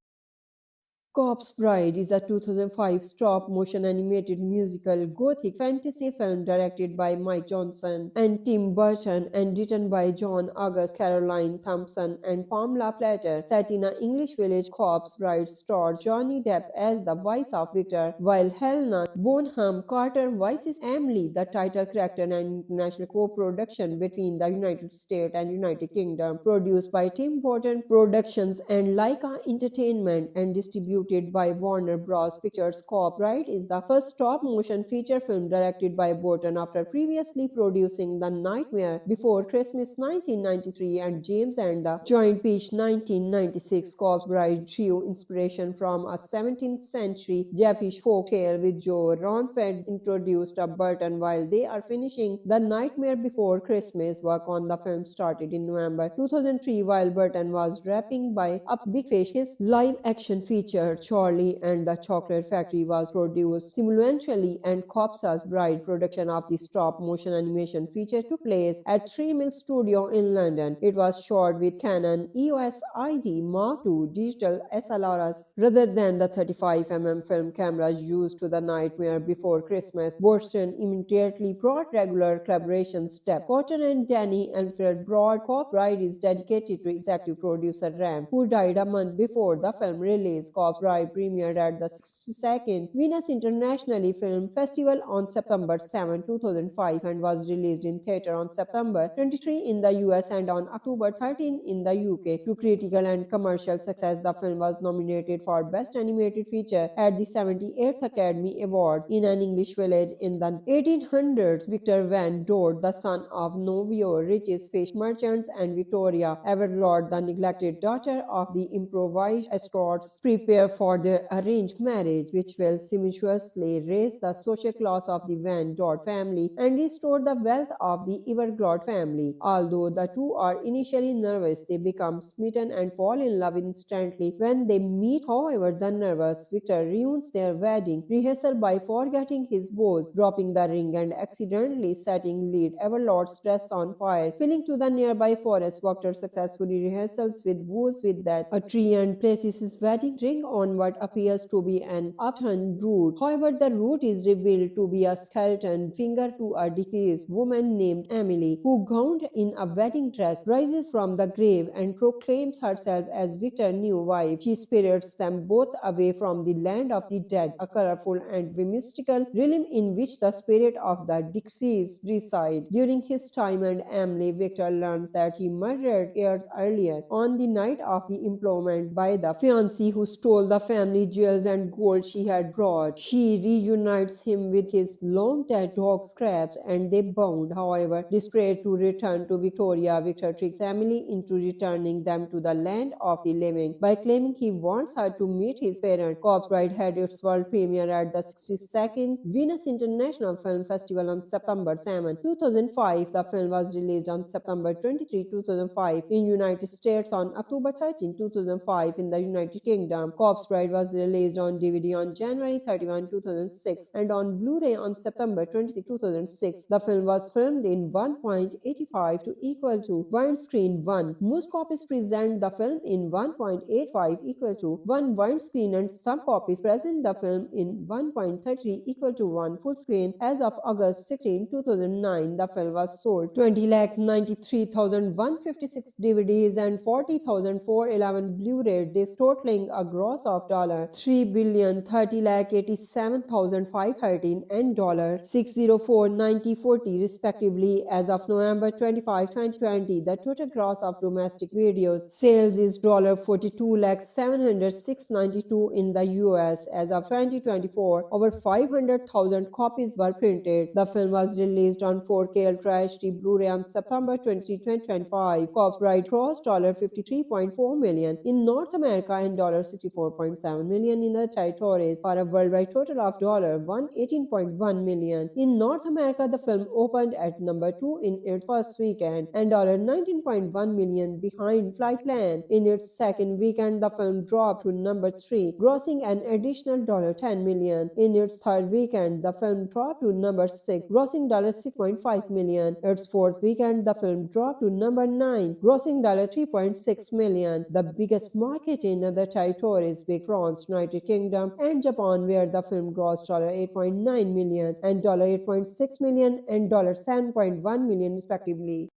Corpse Bride is a 2005 stop-motion animated musical gothic fantasy film directed by Mike Johnson and Tim Burton and written by John August, Caroline Thompson, and Pamela Platter. Set in an English village, Corpse Bride stars Johnny Depp as the voice of Victor, while Helena Bonham Carter voices Emily, the title character, an international co-production between the United States and United Kingdom, produced by Tim Burton Productions and Laika Entertainment and distributed by Warner Bros. Pictures. Corpse Bride is the first stop-motion feature film directed by Burton after previously producing The Nightmare Before Christmas 1993 and James and the Giant Peach 1996. Corpse Bride drew inspiration from a 17th century Jeffish folktale with Joe Ronfred introduced a Burton while they are finishing The Nightmare Before Christmas. Work on the film started in November 2003 while Burton was wrapping by up Big Fish. His live-action feature Charlie and the Chocolate Factory was produced simultaneously, and Corpse Bride production of the stop-motion animation feature took place at 3 Mill Studio in London. It was shot with Canon EOS ID Mark II digital SLRs rather than the 35mm film cameras used to The Nightmare Before Christmas. Burton immediately brought regular collaboration step. Cotton and Danny Alfred brought. Corpse Bride is dedicated to executive producer Ram, who died a month before the film release. Corpse Bride premiered at the 62nd Venice International Film Festival on September 7, 2005 and was released in theater on September 23 in the US and on October 13 in the UK. To critical and commercial success, the film was nominated for Best Animated Feature at the 78th Academy Awards. In an English village in the 1800s, Victor Van Dort, the son of Novio, richest fish merchants, and Victoria Everlord, the neglected daughter of the improvised escorts, prepare for their arranged marriage, which will simultaneously raise the social class of the Van Dort family and restore the wealth of the Everglade family. Although the two are initially nervous, they become smitten and fall in love instantly when they meet. However, the nervous Victor ruins their wedding rehearsal by forgetting his vows, dropping the ring, and accidentally setting lead Everlord's dress on fire. Fleeing to the nearby forest, Victor successfully rehearsals with vows with that a tree and places his wedding ring on what appears to be an upturned root. However, the root is revealed to be a skeleton finger to a deceased woman named Emily, who, gowned in a wedding dress, rises from the grave and proclaims herself as Victor's new wife. She spirits them both away from the land of the dead, a colorful and mystical realm in which the spirit of the deceased reside. During his time and Emily, Victor learns that he murdered years earlier on the night of the employment by the fiancé who stole the family jewels and gold she had brought. She reunites him with his long-dead dog Scraps and they bond. However, desperate to return to Victoria, Victor tricks Emily into returning them to the land of the living by claiming he wants her to meet his parents. Corpse Bride had its world premiere at the 62nd Venice International Film Festival on September 7, 2005. The film was released on September 23, 2005 in United States, on October 13, 2005 in the United Kingdom. Corpse Bride was released on DVD on January 31, 2006 and on Blu-ray on September 26, 2006. The film was filmed in 1.85 to equal to widescreen 1. Most copies present the film in 1.85 equal to 1 widescreen and some copies present the film in 1.33 equal to 1 full screen. As of August 16, 2009, the film was sold 20,93,156 DVDs and 40,411 Blu-ray discs, totaling a gross of $3,30,87,513 and $604,9040 respectively. As of November 25, 2020, the total gross of domestic videos sales is $42,706,92 in the US. As of 2024, over 500,000 copies were printed. The film was released on 4K Ultra HD Blu-ray on September 23, 2025. Corpse Bride crossed $53.4 million in North America and $64.7 million in the territories for a worldwide total of $118.1 million. In North America, the film opened at number 2 in its first weekend and $19.1 million behind Flight Plan. In its second weekend, the film dropped to number 3, grossing an additional $10 million. In its third weekend, the film dropped to number 6, grossing $6.5 million. Its fourth weekend, the film dropped to number 9, grossing $3.6 million. The biggest market in other territories Pacific, France, United Kingdom, and Japan, where the film grossed $8.9 million and $8.6 million and $7.1 million respectively.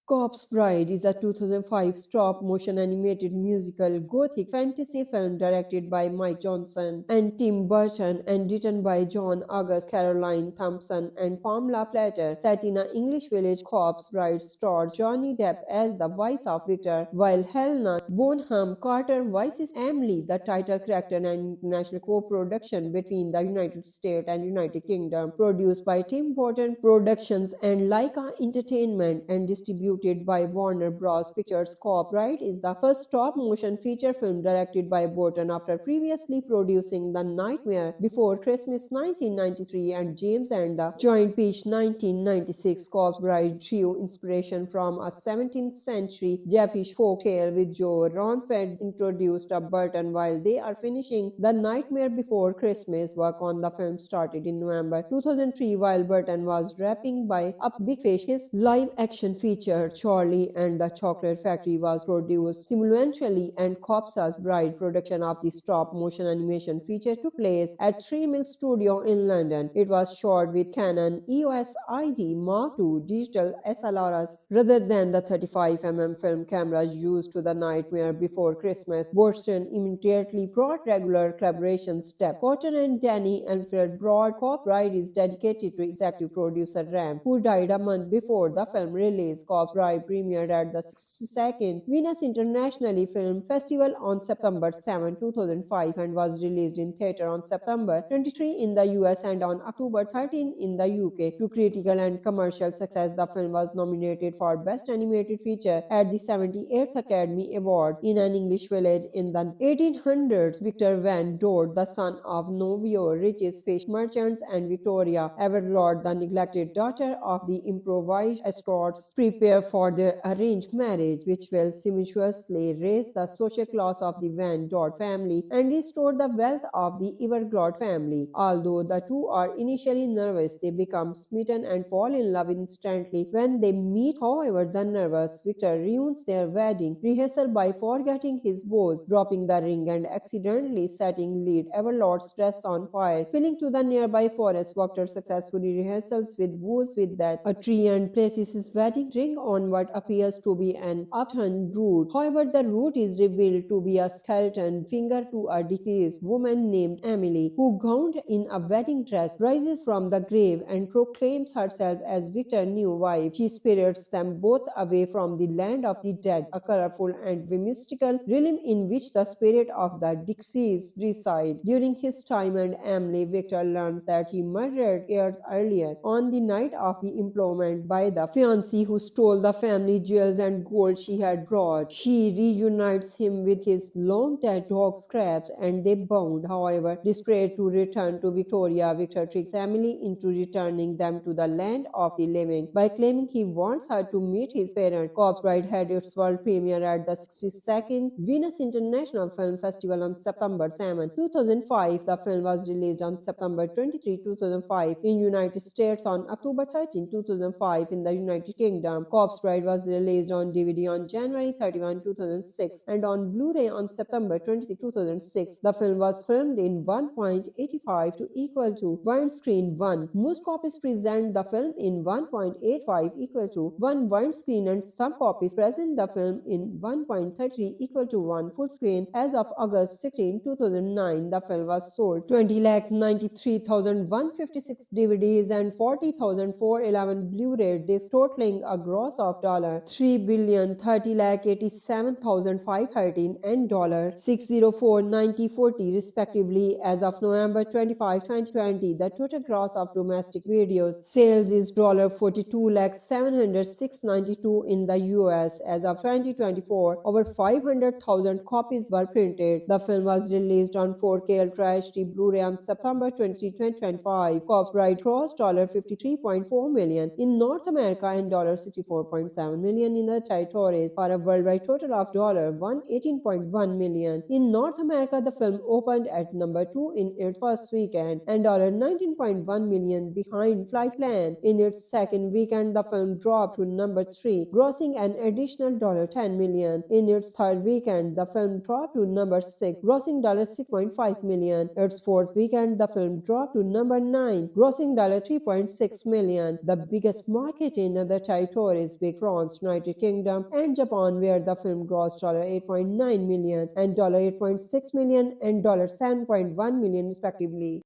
Corpse Bride is a 2005 stop-motion animated musical gothic fantasy film directed by Mike Johnson and Tim Burton and written by John August, Caroline Thompson, and Pamela Platter. Set in an English village, Corpse Bride stars Johnny Depp as the voice of Victor, while Helena Bonham Carter voices Emily, the title character, and international co-production between the United States and United Kingdom. Produced by Tim Burton Productions and Laika Entertainment and distributed by Warner Bros. Pictures. Corpse Bride is the first stop-motion feature film directed by Burton after previously producing The Nightmare Before Christmas 1993 and James and the Giant Peach 1996. Corpse Bride drew inspiration from a 17th century Jeffish folktale with Joe Ronfred introduced a Burton while they are finishing The Nightmare Before Christmas. Work on the film started in November 2003 while Burton was wrapping by up Big Fish. His live-action feature Charlie and the Chocolate Factory was produced simultaneously, and Corpse Bride production of the stop-motion animation feature took place at 3 Milk Studio in London. It was shot with Canon EOS ID Mark II digital SLRs rather than the 35mm film cameras used to The Nightmare Before Christmas. Burton immediately brought regular collaboration step. Cotton and Danny Alfred brought Corpse Bride is dedicated to executive producer Ram, who died a month before the film release. Corpse Bride premiered at the 62nd Venice International Film Festival on September 7, 2005 and was released in theater on September 23 in the US and on October 13 in the UK. To critical and commercial success, the film was nominated for Best Animated Feature at the 78th Academy Awards. In an English village in the 1800s, Victor Van Dort, the son of Novio, richest fish merchants, and Victoria Everlord, the neglected daughter of the improvised escorts, prepare for their arranged marriage, which will simultaneously raise the social class of the Van Dort family and restore the wealth of the Everglot family. Although the two are initially nervous, they become smitten and fall in love instantly when they meet. However, the nervous Victor ruins their wedding rehearsal by forgetting his vows, dropping the ring, and accidentally setting lead Everlot's dress on fire. Fleeing to the nearby forest, Victor successfully rehearsals with vows with that a tree and places his wedding ring on what appears to be an upturned root. However, the root is revealed to be a skeleton finger to a deceased woman named Emily, who, gowned in a wedding dress, rises from the grave and proclaims herself as Victor's new wife. She spirits them both away from the land of the dead, a colorful and mystical realm in which the spirit of the deceased reside. During his time and Emily, Victor learns that he murdered years earlier on the night of the employment by the fiancé who stole the family jewels and gold she had brought. She reunites him with his long-dead dog Scraps and they bond. However, desperate to return to Victoria, Victor tricks Emily into returning them to the land of the living by claiming he wants her to meet his parents. Corpse Bride had its world premiere at the 62nd Venice International Film Festival on September 7, 2005. The film was released on September 23, 2005 in United States on October 13, 2005 in the United Kingdom. Corpse Bride was released on DVD on January 31, 2006 and on Blu-ray on September 26, 2006. The film was filmed in 1.85 to equal to widescreen 1. Most copies present the film in 1.85 equal to 1 widescreen and some copies present the film in 1.33 equal to 1 full screen. As of August 16, 2009, the film was sold 20,93,156 DVDs and 40,411 Blu-ray discs, totaling a gross of $3,30,87,513 and $604,9040 respectively. As of November 25, 2020, the total gross of domestic videos sales is $42,706,92 in the US. As of 2024, over 500,000 copies were printed. The film was released on 4K Ultra HD Blu-ray on September 20, 2025. Corpse Bride grossed $53.4 million in North America and $64 $4.7 million in the territories for a worldwide total of $118.1 million. In North America, the film opened at number 2 in its first weekend and $19.1 million behind Flight Plan. In its second weekend, the film dropped to number 3, grossing an additional $10 million. In its third weekend, the film dropped to number 6, grossing $6.5 million. Its fourth weekend, the film dropped to number 9, grossing $3.6 million. The biggest market in other territories were France, United Kingdom, and Japan, where the film grossed $8.9 million and $8.6 million and $7.1 million respectively.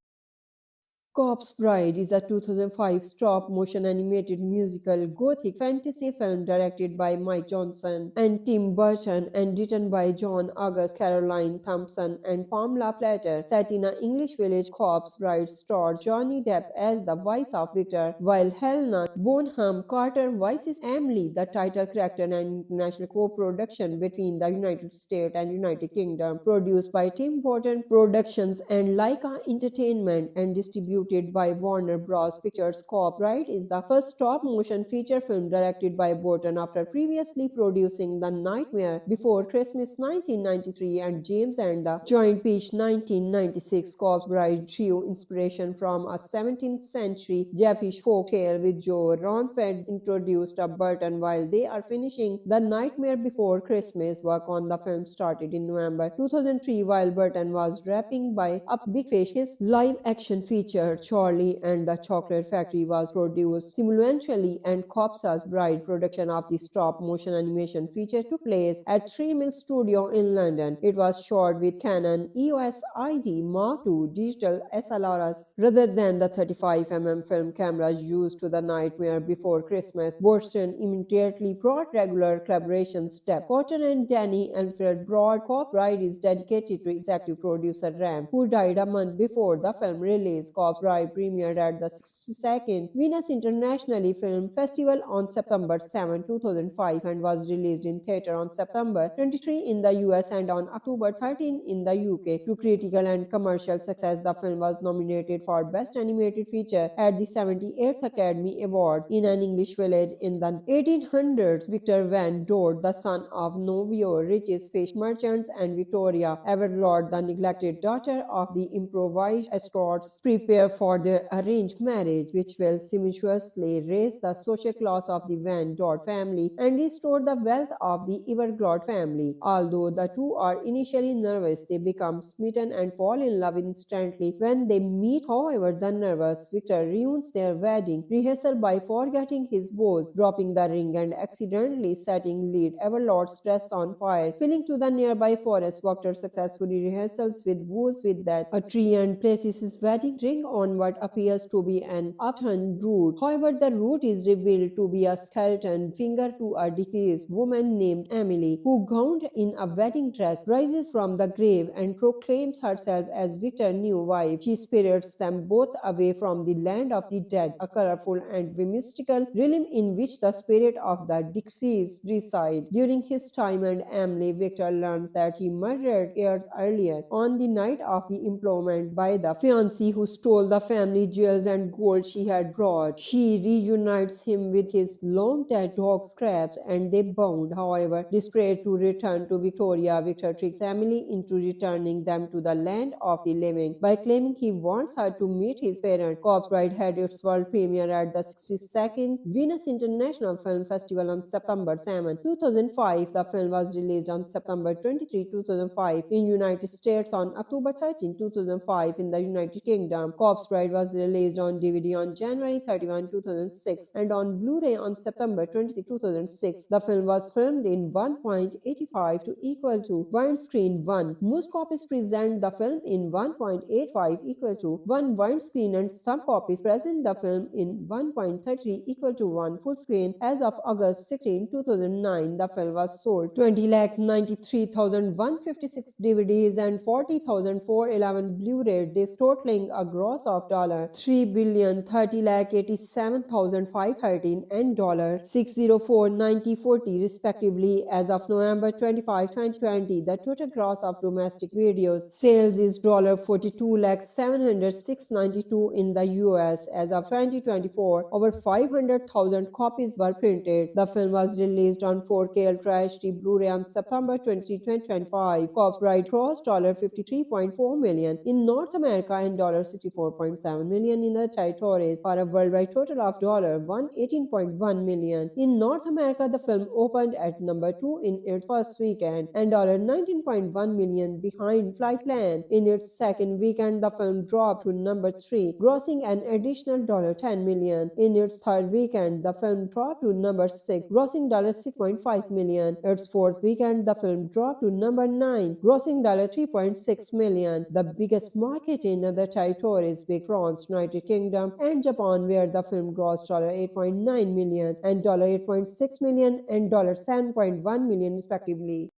Corpse Bride is a 2005 stop-motion animated musical gothic fantasy film directed by Mike Johnson and Tim Burton and written by John August, Caroline Thompson, and Pamela Platter. Set in an English village, Corpse Bride stars Johnny Depp as the voice of Victor, while Helena Bonham Carter voices Emily, the title character, and international co-production between the United States and United Kingdom. Produced by Tim Burton Productions and Laika Entertainment and distributed by Warner Bros. Pictures, Corpse Bride is the first stop-motion feature film directed by Burton after previously producing The Nightmare Before Christmas 1993 and James and the Giant Peach 1996. Corpse Bride drew inspiration from a 17th century Jewish folktale with Joe Ronfred introduced Burton while they are finishing The Nightmare Before Christmas. Work on the film started in November 2003 while Burton was wrapping up Big Fish. His live-action feature Charlie and the Chocolate Factory was produced simultaneously, and Corpse Bride production of the stop-motion animation feature took place at 3 Mill Studio in London. It was shot with Canon EOS ID Mark II digital SLRs rather than the 35mm film cameras used to The Nightmare Before Christmas. Burton immediately brought regular collaboration step. Cotton and Danny Alfred Broad. Corpse Bride is dedicated to executive producer Ram, who died a month before the film release. Corpse Bride premiered at the 62nd Venice International Film Festival on September 7, 2005 and was released in theater on September 23 in the US and on October 13 in the UK. To critical and commercial success, the film was nominated for Best Animated Feature at the 78th Academy Awards. In an English village in the 1800s, Victor Van Dort, the son of Novio, richest fish merchants, and Victoria Everlord, the neglected daughter of the improvised escorts, prepare for their arranged marriage, which will simultaneously raise the social class of the Van Dort family and restore the wealth of the Everglade family. Although the two are initially nervous, they become smitten and fall in love instantly when they meet. However, the nervous Victor ruins their wedding rehearsal by forgetting his vows, dropping the ring, and accidentally setting lead Everlord's dress on fire. Fleeing to the nearby forest, Victor successfully rehearsals with vows with that a tree and places his wedding ring on what appears to be an upturned root. However, the root is revealed to be a skeleton finger to a deceased woman named Emily, who, gowned in a wedding dress, rises from the grave and proclaims herself as Victor's new wife. She spirits them both away from the land of the dead, a colorful and mystical realm in which the spirit of the deceased reside. During his time and Emily, Victor learns that he murdered years earlier on the night of the employment by the fiancé who stole the family jewels and gold she had brought. She reunites him with his long-dead dog Scraps and they bond. However, desperate to return to Victoria, Victor tricks Emily into returning them to the land of the living by claiming he wants her to meet his parents. Corpse Bride had its world premiere at the 62nd Venice International Film Festival on September 7, 2005. The film was released on September 23, 2005 in United States, on October 13, 2005 in the United Kingdom. Corpse Bride was released on DVD on January 31, 2006 and on Blu-ray on September 26, 2006. The film was filmed in 1.85 to equal to widescreen 1. Most copies present the film in 1.85 equal to 1 widescreen and some copies present the film in 1.33 equal to 1 full screen. As of August 16, 2009, the film was sold 20,93,156 DVDs and 40,411 Blu-ray discs, totaling a gross of $3,030,87,513 and $604,9040 respectively as of November 25, 2020. The total gross of domestic videos sales is $42,706,92 in the US. As of 2024, over 500,000 copies were printed. The film was released on 4K Ultra HD Blu-ray on September 23, 2025. Corpse Bride crossed $53.4 million in North America and $64.7 million in the territories for a worldwide total of $118.1 million. In North America, the film opened at number 2 in its first weekend and $19.1 million behind Flight Plan. In its second weekend, the film dropped to number 3, grossing an additional $10 million. In its third weekend, the film dropped to number 6, grossing $6.5 million. Its fourth weekend, the film dropped to number 9, grossing $3.6 million. The biggest market in other territories were France, United Kingdom, and Japan, where the film grossed $8.9 million and $8.6 million and $7.1 million respectively.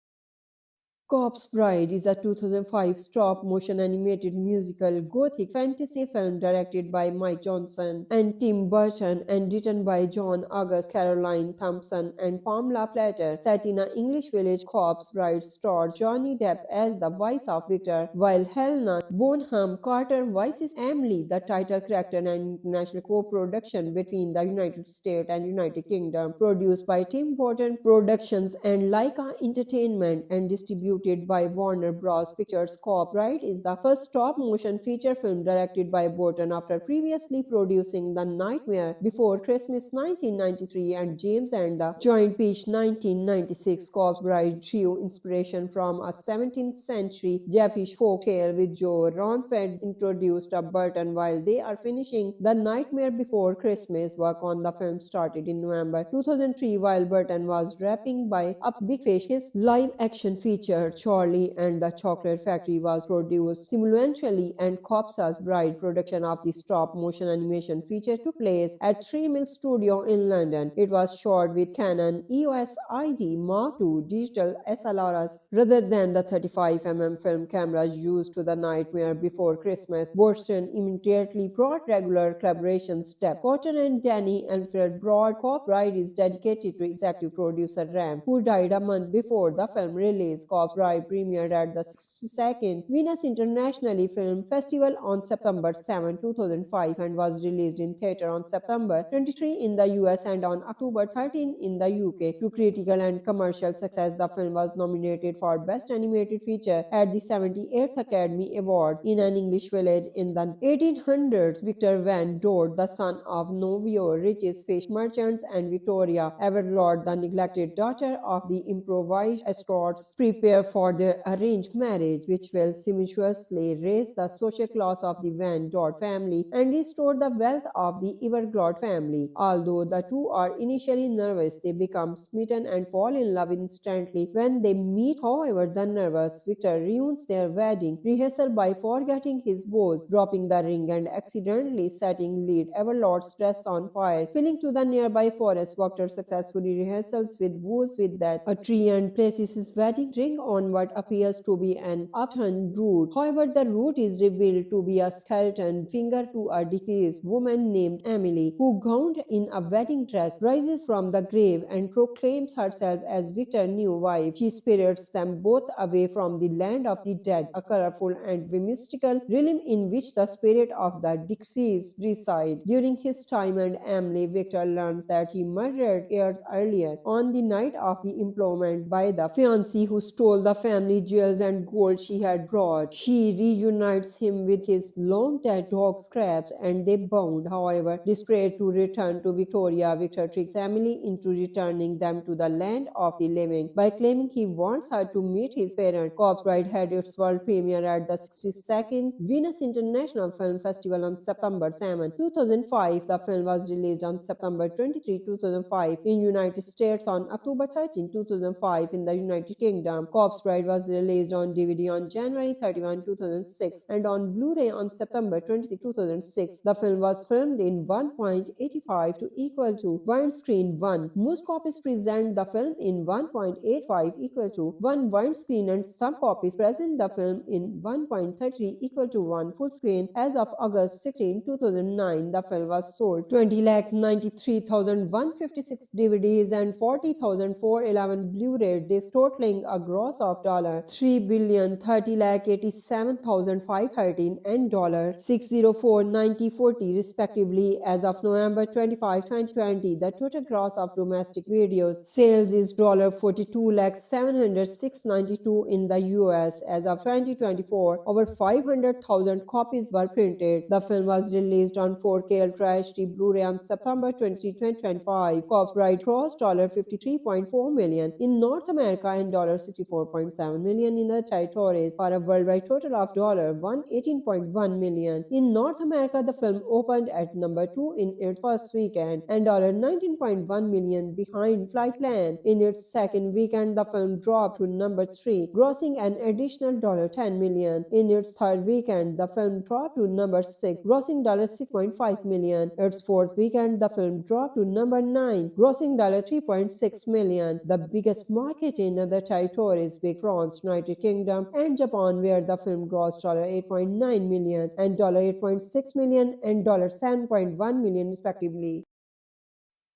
Corpse Bride is a 2005 stop-motion animated musical gothic fantasy film directed by Mike Johnson and Tim Burton and written by John August, Caroline Thompson, and Pamela Platter. Set in an English village, Corpse Bride stars Johnny Depp as the voice of Victor, while Helena Bonham Carter voices Emily, the title character, and an international co-production between the United States and United Kingdom. Produced by Tim Burton Productions and Laika Entertainment and distributed by Warner Bros. Pictures. Corpse Bride is the first stop-motion feature film directed by Burton after previously producing The Nightmare Before Christmas 1993 and James and the Giant Peach 1996. Corpse Bride drew inspiration from a 17th century Jewish folktale with Joe Ronfred introduced a Burton while they are finishing The Nightmare Before Christmas. Work on the film started in November 2003 while Burton was wrapping by up Big Fish. His live-action feature Charlie and the Chocolate Factory was produced simultaneously, and Corpse Bride production of the stop-motion animation feature took place at 3 Mill Studio in London. It was shot with Canon EOS ID Mark II digital SLRs rather than the 35mm film cameras used to The Nightmare Before Christmas. Burton immediately brought regular collaborations step. Cotton and Danny Alfred brought Corpse Bride is dedicated to executive producer Ram, who died a month before the film release. Corpse Bride premiered at the 62nd Venice International Film Festival on September 7, 2005 and was released in theater on September 23 in the US and on October 13 in the UK. To critical and commercial success, the film was nominated for Best Animated Feature at the 78th Academy Awards. In an English village in the 1800s, Victor Van Dort, the son of Novio, richest fish merchants, and Victoria Everlord, the neglected daughter of the improvised escorts, prepare for their arranged marriage, which will simultaneously raise the social class of the Van Dort family and restore the wealth of the Everglade family. Although the two are initially nervous, they become smitten and fall in love instantly when they meet. However, the nervous Victor ruins their wedding rehearsal by forgetting his vows, dropping the ring, and accidentally setting lead Everlord's dress on fire. Fleeing to the nearby forest, Victor successfully rehearsals with vows with that a tree and places his wedding ring on what appears to be an upturned root. However, the root is revealed to be a skeleton finger to a deceased woman named Emily, who, gowned in a wedding dress, rises from the grave and proclaims herself as Victor's new wife. She spirits them both away from the land of the dead, a colorful and mystical realm in which the spirit of the deceased reside. During his time and Emily, Victor learns that he murdered years earlier on the night of the employment by the fiancé who stole the family jewels and gold she had brought. She reunites him with his long-dead dog Scraps and they bond. However, desperate to return to Victoria, Victor tricks Emily into returning them to the land of the living by claiming he wants her to meet his parents. Corpse Bride had its world premiere at the 62nd Venice International Film Festival on September 7, 2005. The film was released on September 23, 2005 in United States on October 13, 2005 in the United Kingdom. Corpse Corpse Bride was released on DVD on January 31, 2006 and on Blu-ray on September 26, 2006. The film was filmed in 1.85 to equal to widescreen 1. Most copies present the film in 1.85 equal to 1 widescreen and some copies present the film in 1.33 equal to 1 full screen. As of August 16, 2009, the film was sold 20,93,156 DVDs and 40,411 Blu-ray discs, totaling a gross of $3,30,87,513 and $604,9040 respectively. As of November 25, 2020, the total gross of domestic videos sales is $42,706,92 in the US. As of 2024, over 500,000 copies were printed. The film was released on 4K Ultra HD Blu-ray on September 23, 2025. Corpse Bride crossed $53.4 million in North America and $64.7 million in the territories for a worldwide total of $118.1 million. In North America, the film opened at number 2 in its first weekend and $19.1 million behind Flight Plan. In its second weekend, the film dropped to number 3, grossing an additional $10 million. In its third weekend, the film dropped to number 6, grossing $6.5 million. Its fourth weekend, the film dropped to number 9, grossing $3.6 million. The biggest market in other territories were France, United Kingdom, and Japan, where the film grossed $8.9 million and $8.6 million and $7.1 million respectively.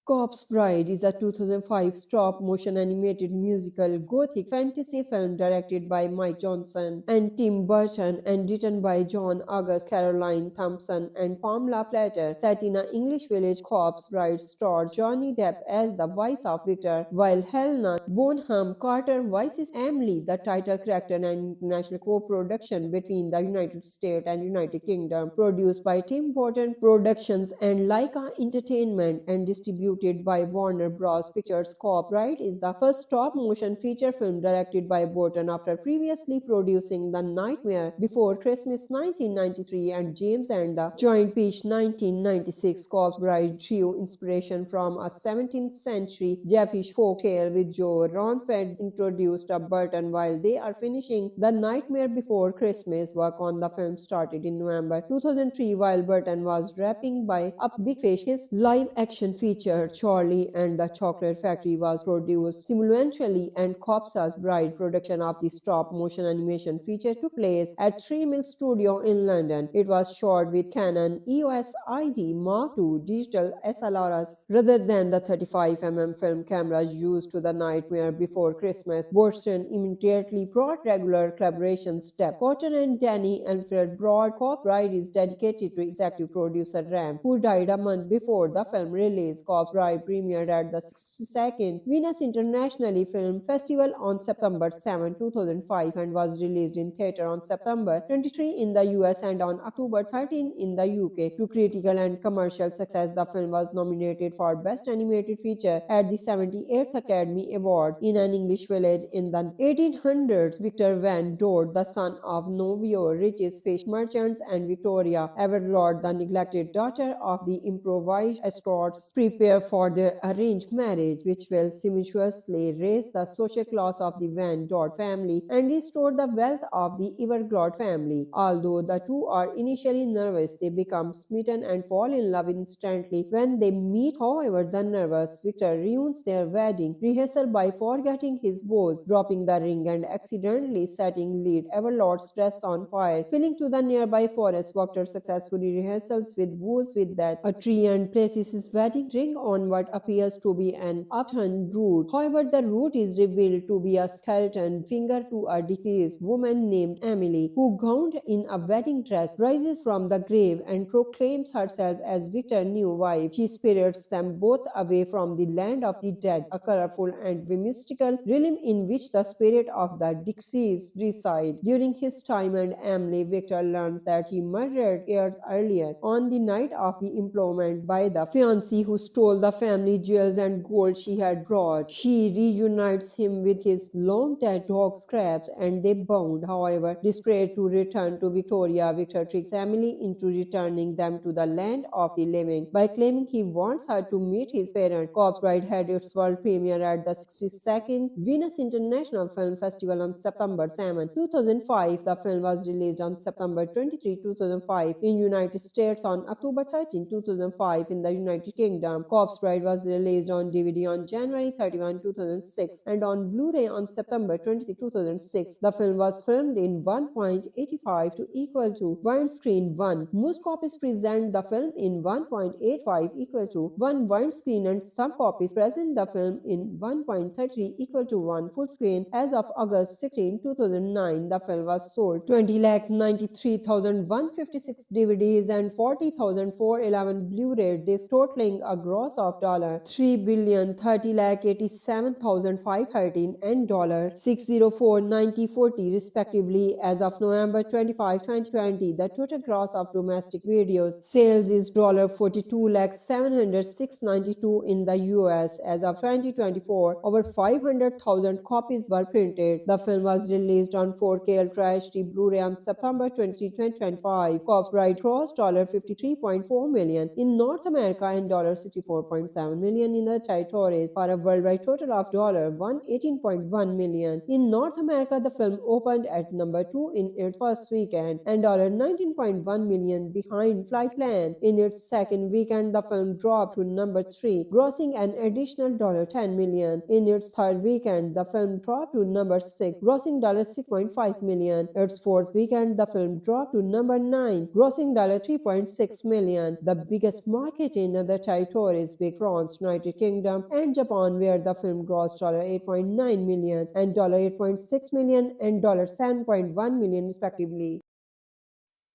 Corpse Bride is a 2005 stop-motion animated musical gothic fantasy film directed by Mike Johnson and Tim Burton and written by John August, Caroline Thompson, and Pamela Platter. Set in an English village, Corpse Bride stars Johnny Depp as the voice of Victor, while Helena Bonham Carter voices Emily, the title character, and international co-production between the United States and United Kingdom. Produced by Tim Burton Productions and Laika Entertainment and distributed by Warner Bros. Pictures. Corpse Bride is the first stop-motion feature film directed by Burton after previously producing The Nightmare Before Christmas 1993 and James and the Giant Peach 1996. Corpse Bride drew inspiration from a 17th century Jeffish folktale with Joe Ronfred introduced a Burton while they are finishing The Nightmare Before Christmas. Work on the film started in November 2003 while Burton was wrapping up Big Fish. His live-action feature Charlie and the Chocolate Factory was produced simultaneously, and Corpse Bride production of the stop-motion animation feature took place at 3 Milk Studio in London. It was shot with Canon EOS ID Mark II digital SLRs rather than the 35mm film cameras used to The Nightmare Before Christmas. Burton immediately brought regular collaboration step. Cotton and Danny Alfred brought Corpse Bride is dedicated to executive producer Ram, who died a month before the film release. Corpse Bride premiered at the 62nd Venice International Film Festival on September 7, 2005 and was released in theater on September 23 in the US and on October 13 in the UK. To critical and commercial success, the film was nominated for Best Animated Feature at the 78th Academy Awards. In an English village in the 1800s, Victor Van Dort, the son of Novio, richest fish merchants, and Victoria Everlord, the neglected daughter of the improvised escorts, prepare for their arranged marriage, which will simultaneously raise the social class of the Van Dort family and restore the wealth of the Everglot family. Although the two are initially nervous, they become smitten and fall in love instantly when they meet. However, the nervous Victor ruins their wedding rehearsal by forgetting his vows, dropping the ring, and accidentally setting lead Everlot's dress on fire. Fleeing to the nearby forest, Victor successfully rehearsals with vows with that a tree and places his wedding ring on what appears to be an upturned root. However, the root is revealed to be a skeleton finger to a deceased woman named Emily, who, gowned in a wedding dress, rises from the grave and proclaims herself as Victor's new wife. She spirits them both away from the land of the dead, a colorful and mystical realm in which the spirit of the deceased reside. During his time and Emily, Victor learns that he murdered years earlier on the night of the employment by the fiancé who stole the family jewels and gold she had brought. She reunites him with his long-dead dog Scraps and they bond. However, desperate to return to Victoria, Victor tricks Emily into returning them to the land of the living by claiming he wants her to meet his parents. Corpse Bride had its world premiere at the 62nd Venice International Film Festival on September 7, 2005. The film was released on September 23, 2005 in United States, on October 13, 2005 in the United Kingdom. Corpse Bride was released on DVD on January 31, 2006 and on Blu-ray on September 26, 2006. The film was filmed in 1.85 to equal to widescreen 1. Most copies present the film in 1.85 equal to 1 widescreen and some copies present the film in 1.33 equal to 1 full screen. As of August 16, 2009, the film was sold 20,93,156 DVDs and 40,411 Blu-ray discs, totaling a gross of $3,30,87,513 and $604,9040 respectively. As of November 25, 2020, the total gross of domestic videos sales is $42,706,92 in the US. As of 2024, over 500,000 copies were printed. The film was released on 4K Ultra HD Blu-ray on September 20, 2025. Corpse Bride crossed $53.4 million in North America and $64.7 million in the territories for a worldwide total of $118.1 million. In North America, the film opened at number 2 in its first weekend and $19.1 million behind Flight Plan. In its second weekend, the film dropped to number 3, grossing an additional $10 million. In its third weekend, the film dropped to number 6, grossing $6.5 million. Its fourth weekend, the film dropped to number 9, grossing $3.6 million. The biggest market in other territories were France, United Kingdom, and Japan, where the film grossed $8.9 million and $8.6 million and $7.1 million respectively.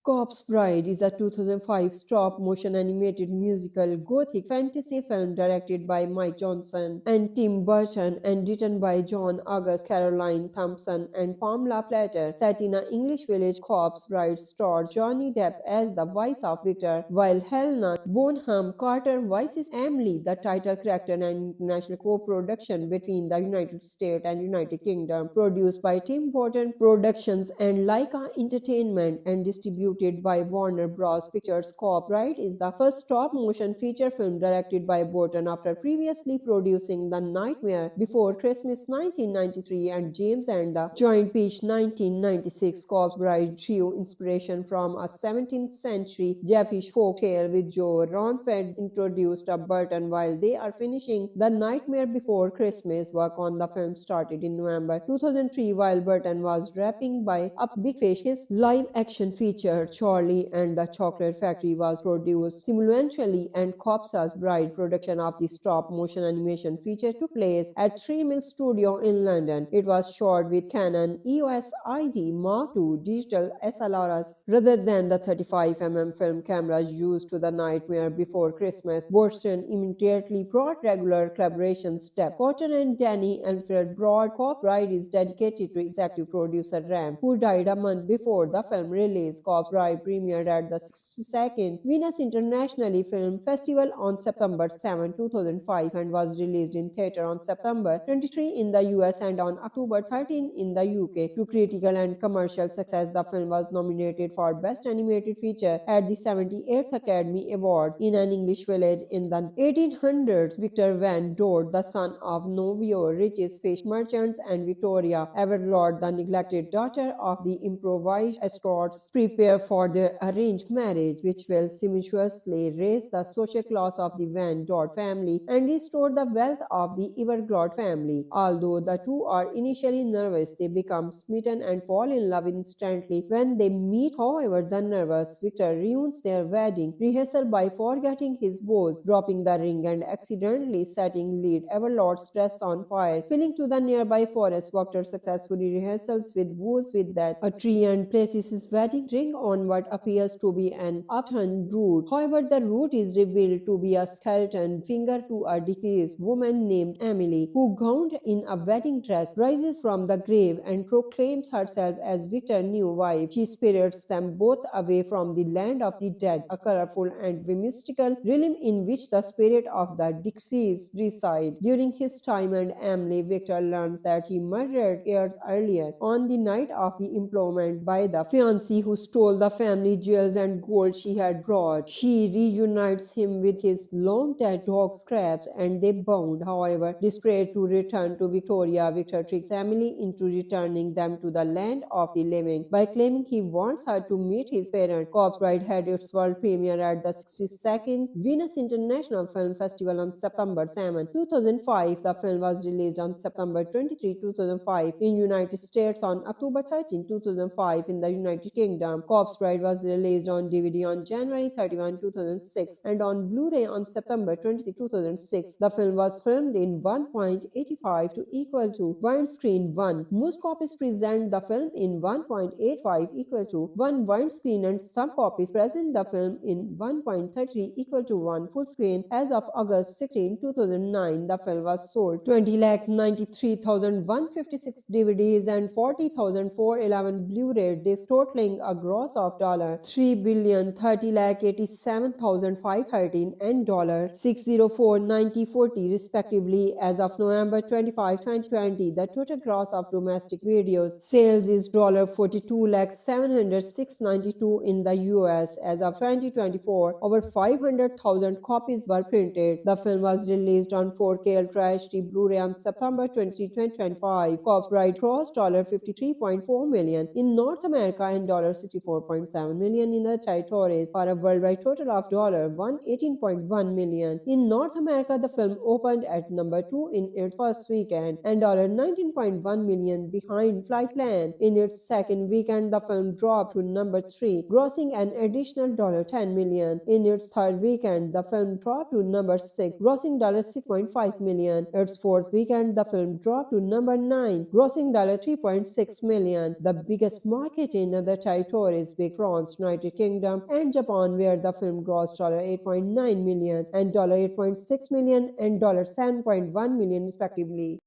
Corpse Bride is a 2005 stop-motion animated musical gothic fantasy film directed by Mike Johnson and Tim Burton and written by John August, Caroline Thompson, and Pamela Platter. Set in an English village, Corpse Bride stars Johnny Depp as the voice of Victor, while Helena Bonham Carter voices Emily, the title character, and international co-production between the United States and United Kingdom. Produced by Tim Burton Productions and Laika Entertainment and distributed by Warner Bros. Pictures. Corpse Bride is the first stop-motion feature film directed by Burton after previously producing The Nightmare Before Christmas 1993 and James and the Giant Peach 1996. Corpse Bride drew inspiration from a 17th century Jewish folktale with Joe Ronfred introduced a Burton while they are finishing The Nightmare Before Christmas. Work on the film started in November 2003 while Burton was wrapping up Big Fish. His live-action feature Charlie and the Chocolate Factory was produced simultaneously, and Corpse Bride production of the stop-motion animation feature took place at 3 Milk Studio in London. It was shot with Canon EOS ID Mark II digital SLRs rather than the 35mm film cameras used to The Nightmare Before Christmas. Burton immediately brought regular collaboration step. Cotton and Danny Alfred brought. Corpse Bride is dedicated to executive producer Ram, who died a month before the film release. Corpse Bride premiered at the 62nd Venice International Film Festival on September 7, 2005 and was released in theater on September 23 in the US and on October 13 in the UK. To critical and commercial success, the film was nominated for Best Animated Feature at the 78th Academy Awards. In an English village in the 1800s, Victor Van Dort, the son of Novio, richest fish merchants, and Victoria Everlord, the neglected daughter of the improvised escorts, prepare for their arranged marriage, which will simultaneously raise the social class of the Van Dort family and restore the wealth of the Everglade family. Although the two are initially nervous, they become smitten and fall in love instantly when they meet. However, the nervous Victor ruins their wedding rehearsal by forgetting his vows, dropping the ring, and accidentally setting lead Everlord's dress on fire. Fleeing to the nearby forest, Victor successfully rehearsals with vows with that a tree and places his wedding ring on what appears to be an upturned root. However, the root is revealed to be a skeleton finger to a deceased woman named Emily, who, gowned in a wedding dress, rises from the grave and proclaims herself as Victor's new wife. She spirits them both away from the land of the dead, a colorful and mystical realm in which the spirit of the deceased reside. During his time and Emily, Victor learns that he murdered years earlier on the night of the employment by the fiancé who stole the family jewels and gold she had brought. She reunites him with his long dead dog Scraps and they bond. However, desperate to return to Victoria, Victor tricks Emily into returning them to the land of the living by claiming he wants her to meet his parents. Corpse Bride had its world premiere at the 62nd Venice International Film Festival on September 7, 2005. The film was released on September 23, 2005 in United States, on October 13, 2005 in the United Kingdom. Corpse Bride was released on DVD on January 31, 2006 and on Blu-ray on September 26, 2006. The film was filmed in 1.85 to equal to widescreen 1. Most copies present the film in 1.85 equal to 1 widescreen and some copies present the film in 1.33 equal to 1 full screen. As of August 16, 2009, the film was sold 20,93,156 DVDs and 40,411 Blu-ray discs, totaling a gross of $3,30,87,513 and $604,9040 respectively. As of November 25, 2020, the total gross of domestic videos sales is $42,706,92 in the US. As of 2024, over 500,000 copies were printed. The film was released on 4K Ultra HD Blu-ray on September 20, 2025. Corpse Bride crossed $53.4 million in North America and $64.7 million in the territories for a worldwide total of $118.1 million. In North America, the film opened at number 2 in its first weekend and $19.1 million behind flight plan. In its second weekend, the film dropped to number 3, grossing an additional $10 million. In its third weekend, the film dropped to number 6, grossing $6.5 million. Its fourth weekend, the film dropped to number 9, grossing $3.6 million. The biggest market in other territories were France, United Kingdom, and Japan, where the film grossed $8.9 million and $8.6 million and $7.1 million respectively.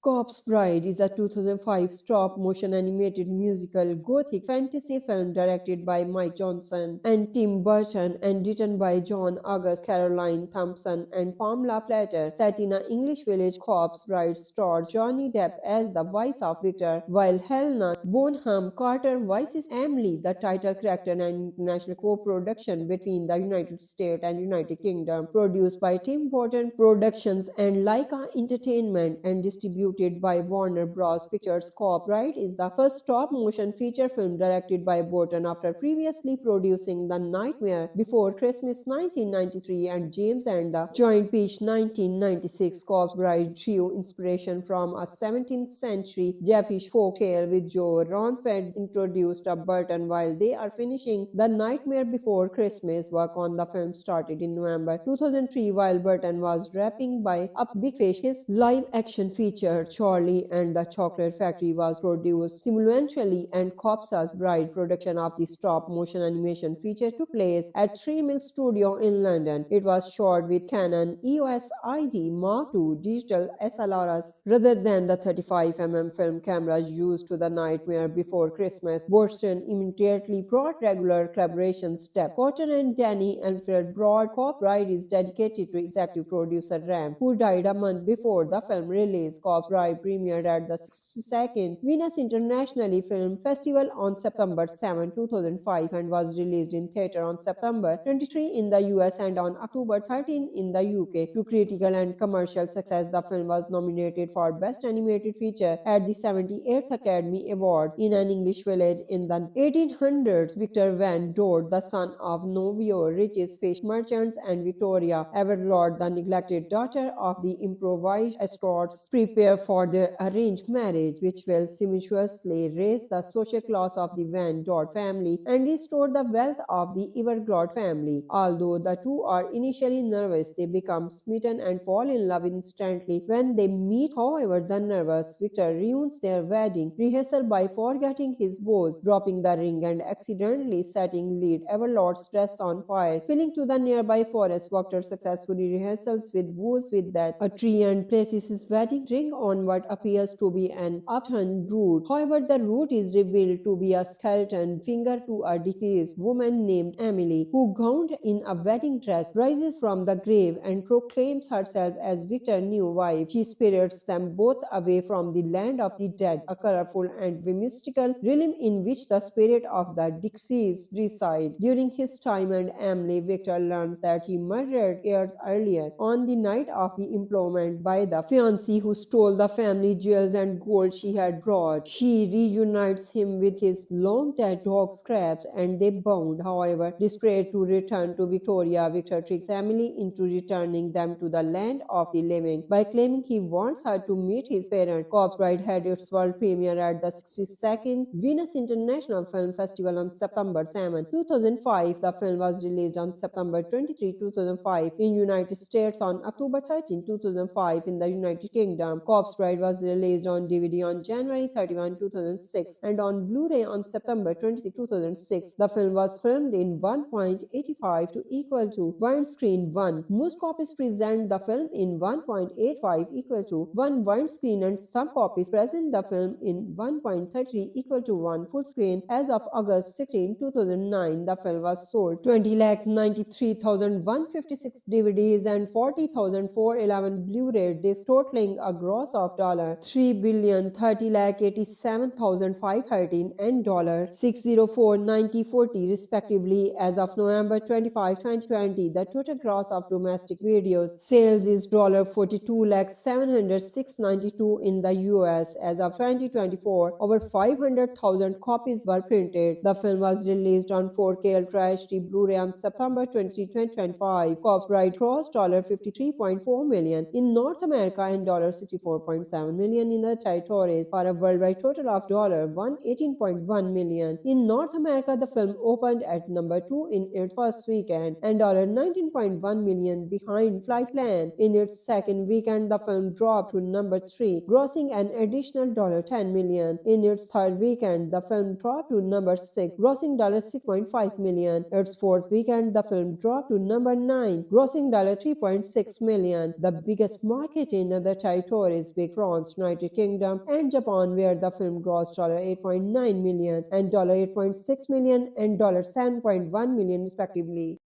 Corpse Bride is a 2005 stop-motion animated musical gothic fantasy film directed by Mike Johnson and Tim Burton and written by John August, Caroline Thompson, and Pamela Platter. Set in an English village, Corpse Bride stars Johnny Depp as the voice of Victor, while Helena Bonham Carter voices Emily, the title character, and international co-production between the United States and United Kingdom. Produced by Tim Burton Productions and Laika Entertainment and distributed by Warner Bros. Pictures. Corpse Bride is the first stop-motion feature film directed by Burton after previously producing The Nightmare Before Christmas 1993 and James and the Giant Peach 1996. Corpse Bride drew inspiration from a 17th century Jewish folktale with Joe Ronfred introduced a Burton while they are finishing The Nightmare Before Christmas. Work on the film started in November 2003 while Burton was wrapping by up Big Fish. His live-action feature Charlie and the Chocolate Factory was produced simultaneously, and Corpse Bride production of the stop-motion animation feature took place at 3 Mill Studio in London. It was shot with Canon EOS ID Mark II digital SLRs rather than the 35mm film cameras used to The Nightmare Before Christmas. Burton immediately brought regular collaboration step. Cotton and Danny Alfred brought. Corpse Bride is dedicated to executive producer Ram, who died a month before the film release. Corpse Bride premiered at the 62nd Venice International Film Festival on September 7, 2005 and was released in theater on September 23 in the US and on October 13 in the UK. To critical and commercial success, the film was nominated for Best Animated Feature at the 78th Academy Awards. In an English village in the 1800s, Victor Van Dort, the son of Novio, richest fish merchants, and Victoria Everlord, the neglected daughter of the improvised escorts, prepare Victor for their arranged marriage, which will simultaneously raise the social class of the Van Dort family and restore the wealth of the Everglade family. Although the two are initially nervous, they become smitten and fall in love instantly when they meet. However, the nervous Victor ruins their wedding rehearsal by forgetting his vows, dropping the ring and accidentally setting lead Everlord's dress on fire. Fleeing to the nearby forest, Victor successfully rehearsals with vows with that a tree and places his wedding ring on what appears to be an upturned root. However, the root is revealed to be a skeleton finger to a deceased woman named Emily, who, gowned in a wedding dress, rises from the grave and proclaims herself as Victor's new wife. She spirits them both away from the land of the dead, a colorful and mystical realm in which the spirit of the deceased reside. During his time and Emily, Victor learns that he murdered years earlier on the night of the employment by the fiancé who stole the family jewels and gold she had brought. She reunites him with his long dead dog Scraps and they bond. However, desperate to return to Victoria, Victor tricks Emily into returning them to the land of the living by claiming he wants her to meet his parents. Corpse Bride had its world premiere at the 62nd Venice International Film Festival on September 7, 2005. The film was released on September 23, 2005 in United States, on October 13, 2005 in the United Kingdom. Corpse Bride was released on DVD on January 31, 2006 and on Blu-ray on September 26, 2006. The film was filmed in 1.85 to equal to widescreen 1. Most copies present the film in 1.85 equal to 1 widescreen and some copies present the film in 1.33 equal to 1 full screen. As of August 16, 2009, the film was sold 20,93,156 DVDs and 40,411 Blu-ray discs, totaling a gross of $3,30,87,513 and $604,9040 respectively. As of November 25, 2020, the total gross of domestic videos sales is $42,706,92 in the US. As of 2024, over 500,000 copies were printed. The film was released on 4K Ultra HD Blu-ray on September 23, 2025. Corpse Bride crossed $53.4 million in North America and $64.7 million in the territories, for a worldwide total of $118.1 million. In North America, the film opened at number 2 in its first weekend and $19.1 million behind Flight Plan. In its second weekend, the film dropped to number 3, grossing an additional $10 million. In its third weekend, the film dropped to number 6, grossing $6.5 million. Its fourth weekend, the film dropped to number 9, grossing $3.6 million. The biggest market in other territories were France, United Kingdom, and Japan, where the film grossed $8.9 million and $8.6 million and $7.1 million respectively.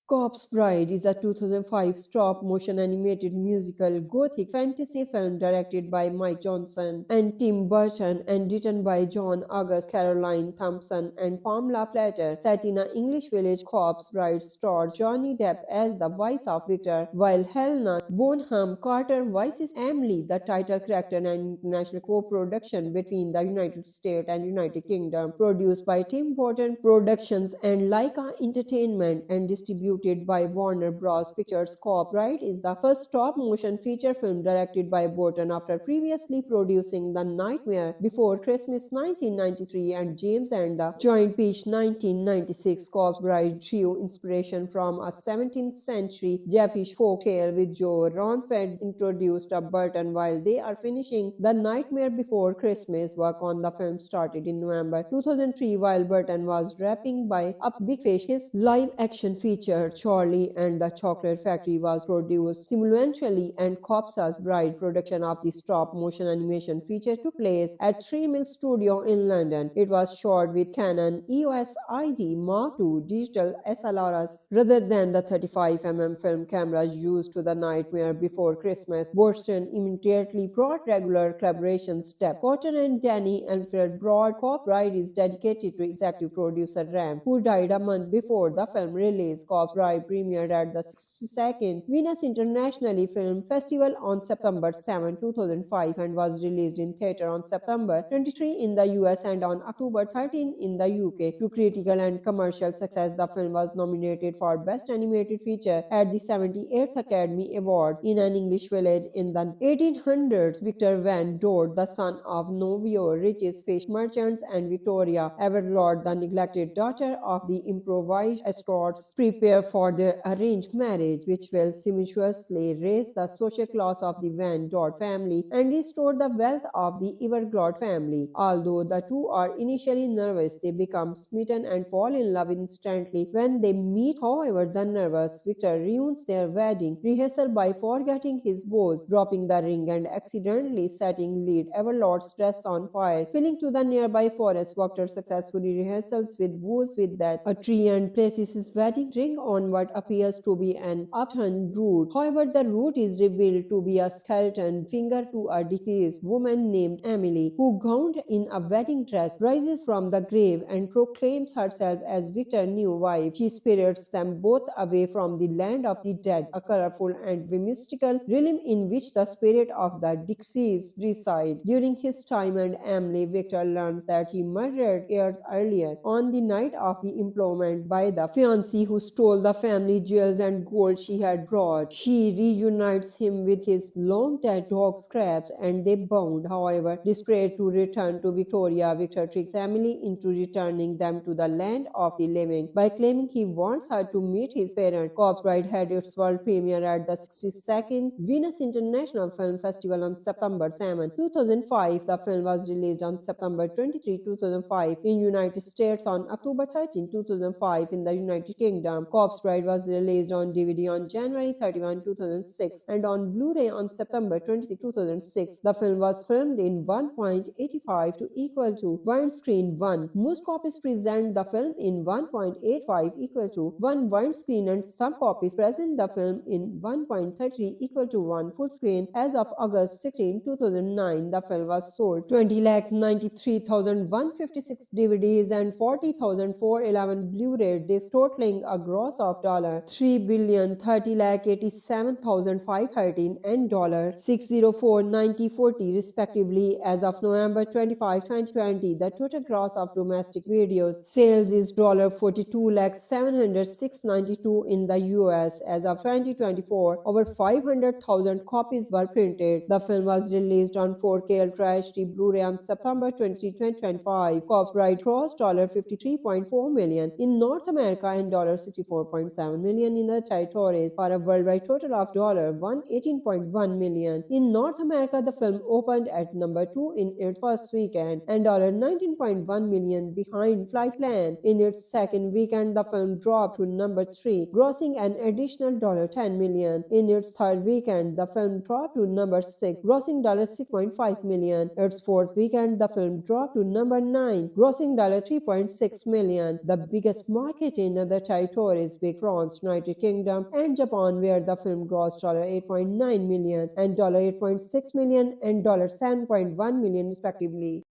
Corpse Bride is a 2005 stop-motion animated musical gothic fantasy film directed by Mike Johnson and Tim Burton and written by John August, Caroline Thompson, and Pamela Platter. Set in an English village, Corpse Bride stars Johnny Depp as the voice of Victor, while Helena Bonham Carter voices Emily, the title character, and international co-production between the United States and United Kingdom. Produced by Tim Burton Productions and Laika Entertainment and distributed by Warner Bros. Pictures. Corpse Bride is the first stop-motion feature film directed by Burton after previously producing The Nightmare Before Christmas 1993 and James and the Giant Peach 1996. Corpse Bride drew inspiration from a 17th century Jeffish folktale with Joe Ronfred introduced a Burton while they are finishing The Nightmare Before Christmas. Work on the film started in November 2003 while Burton was wrapping by up Big Fish. His live-action feature Charlie and the Chocolate Factory was produced simultaneously, and Corpse Bride production of the stop-motion animation feature took place at 3 Milk Studio in London. It was shot with Canon EOS ID Mark II digital SLRs rather than the 35mm film cameras used to The Nightmare Before Christmas. Burton immediately brought regular collaboration step. Cotton and Danny Alfred brought. Corpse Bride is dedicated to executive producer Ram, who died a month before the film release. Corpse Bride premiered at the 62nd Venus International Film Festival on September 7, 2005 and was released in theater on September 23 in the US and on October 13 in the UK. To critical and commercial success, the film was nominated for Best Animated Feature at the 78th Academy Awards. In an English village in the 1800s, Victor Van Dort, the son of Novio, richest fish merchants, and Victoria Everlord, the neglected daughter of the improvised escorts, prepare for their arranged marriage, which will simultaneously raise the social class of the Van Dort family and restore the wealth of the Everglot family. Although the two are initially nervous, they become smitten and fall in love instantly when they meet. However, the nervous Victor ruins their wedding rehearsal by forgetting his vows, dropping the ring, and accidentally setting lead Everlord's dress on fire. Fleeing to the nearby forest, Victor successfully rehearsals with vows with that a tree and places his wedding ring on what appears to be an upturned root. However, the root is revealed to be a skeleton finger to a deceased woman named Emily, who, gowned in a wedding dress, rises from the grave and proclaims herself as Victor's new wife. She spirits them both away from the land of the dead, a colorful and mystical realm in which the spirit of the deceased reside. During his time and Emily, Victor learns that he murdered years earlier on the night of the employment by the fiancé who stole the family jewels and gold she had brought. She reunites him with his long dead dog Scraps and they bond. However, desperate to return to Victoria, Victor tricks Emily into returning them to the land of the living by claiming he wants her to meet his parents. Corpse Bride had its world premiere at the 62nd Venus International Film Festival on September 7, 2005. The film was released on September 23, 2005 in United States on October 13, 2005 in the United Kingdom. Corpse Bride was released on DVD on January 31, 2006 and on Blu-ray on September 26, 2006. The film was filmed in 1.85 to equal to widescreen 1. Most copies present the film in 1.85 equal to 1 widescreen and some copies present the film in 1.33 equal to 1 full screen. As of August 16, 2009, the film was sold 20,93,156 DVDs and 40,411 Blu-ray discs, totaling a gross of $3,30,87,513 and $604,9040 respectively. As of November 25, 2020, the total gross of domestic videos sales is $42,706,92 in the US. As of 2024, over 500,000 copies were printed. The film was released on 4K Ultra HD Blu-ray on September 20, 2025. Corpse Bride crossed $53.4 million in North America and $64.7 million in the territories for a worldwide total of $118.1 million. In North America, the film opened at number 2 in its first weekend and $19.1 million behind Flight Plan. In its second weekend, the film dropped to number 3, grossing an additional $10 million. In its third weekend, the film dropped to number 6, grossing $6.5 million. Its fourth weekend, the film dropped to number 9, grossing $3.6 million. The biggest market in other territories were France, United Kingdom, and Japan, where the film grossed $8.9 million and $8.6 million and $7.1 million respectively.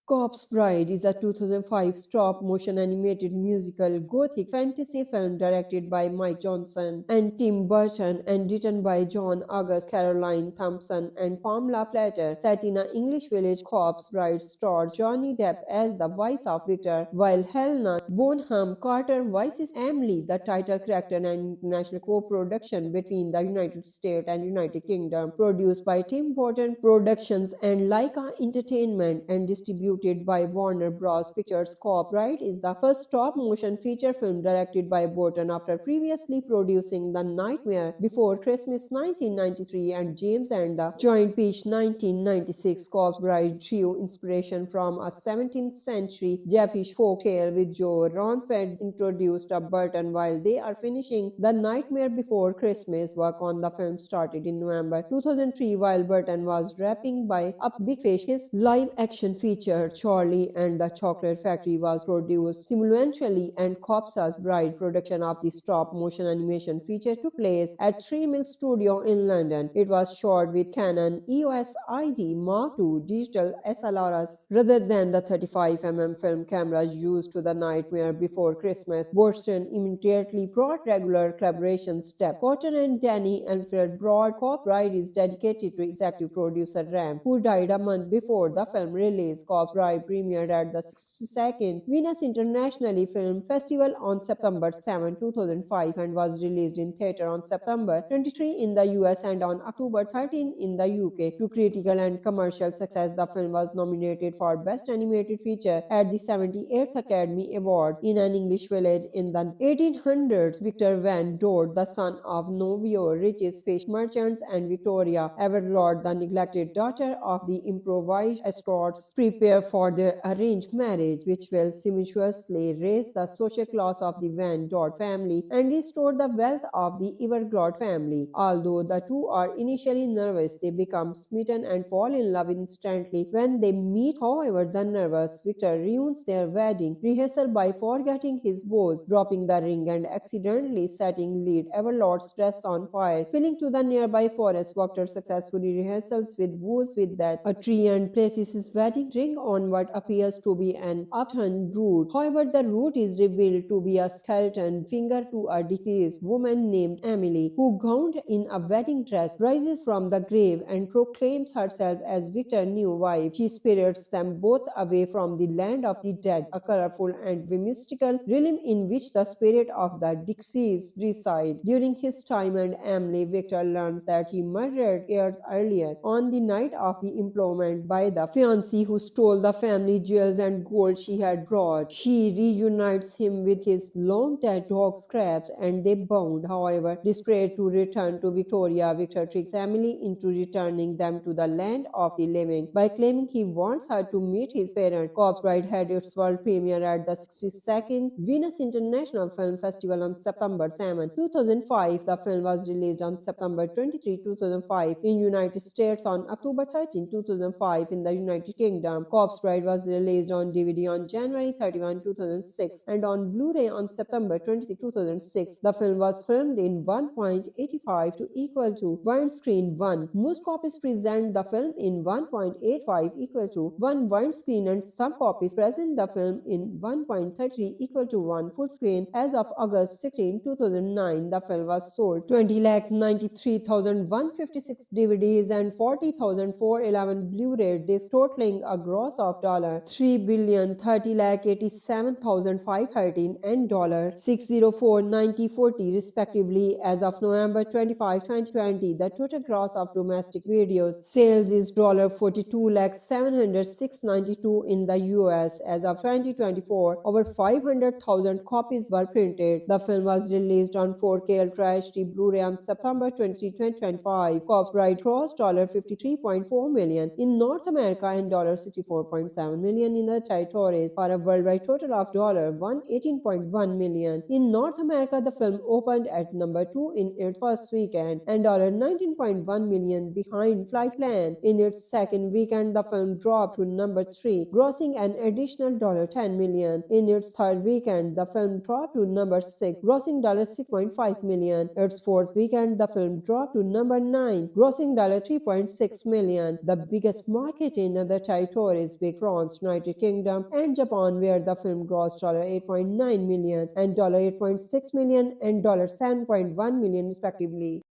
Corpse Bride is a 2005 stop-motion animated musical gothic fantasy film directed by Mike Johnson and Tim Burton and written by John August, Caroline Thompson, and Pamela Platter. Set in an English village, Corpse Bride stars Johnny Depp as the voice of Victor, while Helena Bonham Carter voices Emily, the title character, and international co-production between the United States and United Kingdom. Produced by Tim Burton Productions and Laika Entertainment and distributed by Warner Bros. Pictures. Corpse Bride is the first stop-motion feature film directed by Burton after previously producing The Nightmare Before Christmas 1993 and James and the Giant Peach 1996. Corpse Bride drew inspiration from a 17th century Jeffish folktale with Joe Ronfred introduced a Burton while they are finishing The Nightmare Before Christmas. Work on the film started in November 2003 while Burton was wrapping by up Big Fish, his live-action feature Charlie and the Chocolate Factory was produced simultaneously, and Copsa's Bride production of the stop-motion animation feature took place at 3 Milk Studio in London. It was shot with Canon EOS ID Mark II digital SLRs rather than the 35mm film cameras used to The Nightmare Before Christmas. Burton immediately brought regular collaboration step. Cotton and Danny Alfred Broad Cop Bride is dedicated to executive producer Ram, who died a month before the film release. Cop Bride premiered at the 62nd Venice International Film Festival on September 7, 2005 and was released in theater on September 23 in the US and on October 13 in the UK. To critical and commercial success, the film was nominated for Best Animated Feature at the 78th Academy Awards. In an English village in the 1800s, Victor Van Dort, the son of Novio, richest fish merchants, and Victoria Everlord, the neglected daughter of the improvised escorts, prepare for their arranged marriage, which will simultaneously raise the social class of the Van Dort family and restore the wealth of the Everglade family. Although the two are initially nervous, they become smitten and fall in love instantly when they meet. However, the nervous Victor ruins their wedding rehearsal by forgetting his vows, dropping the ring, and accidentally setting lead Everlord's dress on fire. Fleeing to the nearby forest, Victor successfully rehearsals with vows with that a tree and places his wedding ring on what appears to be an upturned root. However, the root is revealed to be a skeleton finger to a deceased woman named Emily, who, gowned in a wedding dress, rises from the grave and proclaims herself as Victor's new wife. She spirits them both away from the land of the dead, a colorful and mystical realm in which the spirit of the deceased reside. During his time and Emily, Victor learns that he murdered years earlier on the night of the employment by the fiancé who stole the family jewels and gold she had brought. She reunites him with his long-dead dog Scraps and they bond. However, desperate to return to Victoria, Victor tricks Emily into returning them to the land of the living by claiming he wants her to meet his parents. Cop's Bride had its world premiere at the 62nd Venice International Film Festival on September 7, 2005. The film was released on September 23, 2005 in United States on October 13, 2005 in the United Kingdom. Cop's Bride was released on DVD on January 31, 2006 and on Blu-ray on September 26, 2006. The film was filmed in 1.85 to equal to widescreen 1. Most copies present the film in 1.85 equal to 1 widescreen and some copies present the film in 1.33 equal to 1 full screen. As of August 16, 2009, the film was sold 20,93,156 DVDs and 40,411 Blu-ray discs, totaling a gross of $3,30,87,513 and $604,9040 respectively. As of November 25, 2020, the total gross of domestic videos sales is $42,706,92 in the US. As of 2024, over 500,000 copies were printed. The film was released on 4K Ultra HD Blu-ray on September 20, 2025. Cop's Bride crossed $53.4 million in North America and $64.7 million in the territories for a worldwide total of $118.1 million. In North America, the film opened at number 2 in its first weekend and $19.1 million behind flight plan. In its second weekend, the film dropped to number 3, grossing an additional $10 million. In its third weekend, the film dropped to number 6, grossing $6.5 million. Its fourth weekend, the film dropped to number 9, grossing $3.6 million. The biggest market in other territories were France, United Kingdom, and Japan, where the film grossed $8.9 million and $8.6 million and $7.1 million respectively.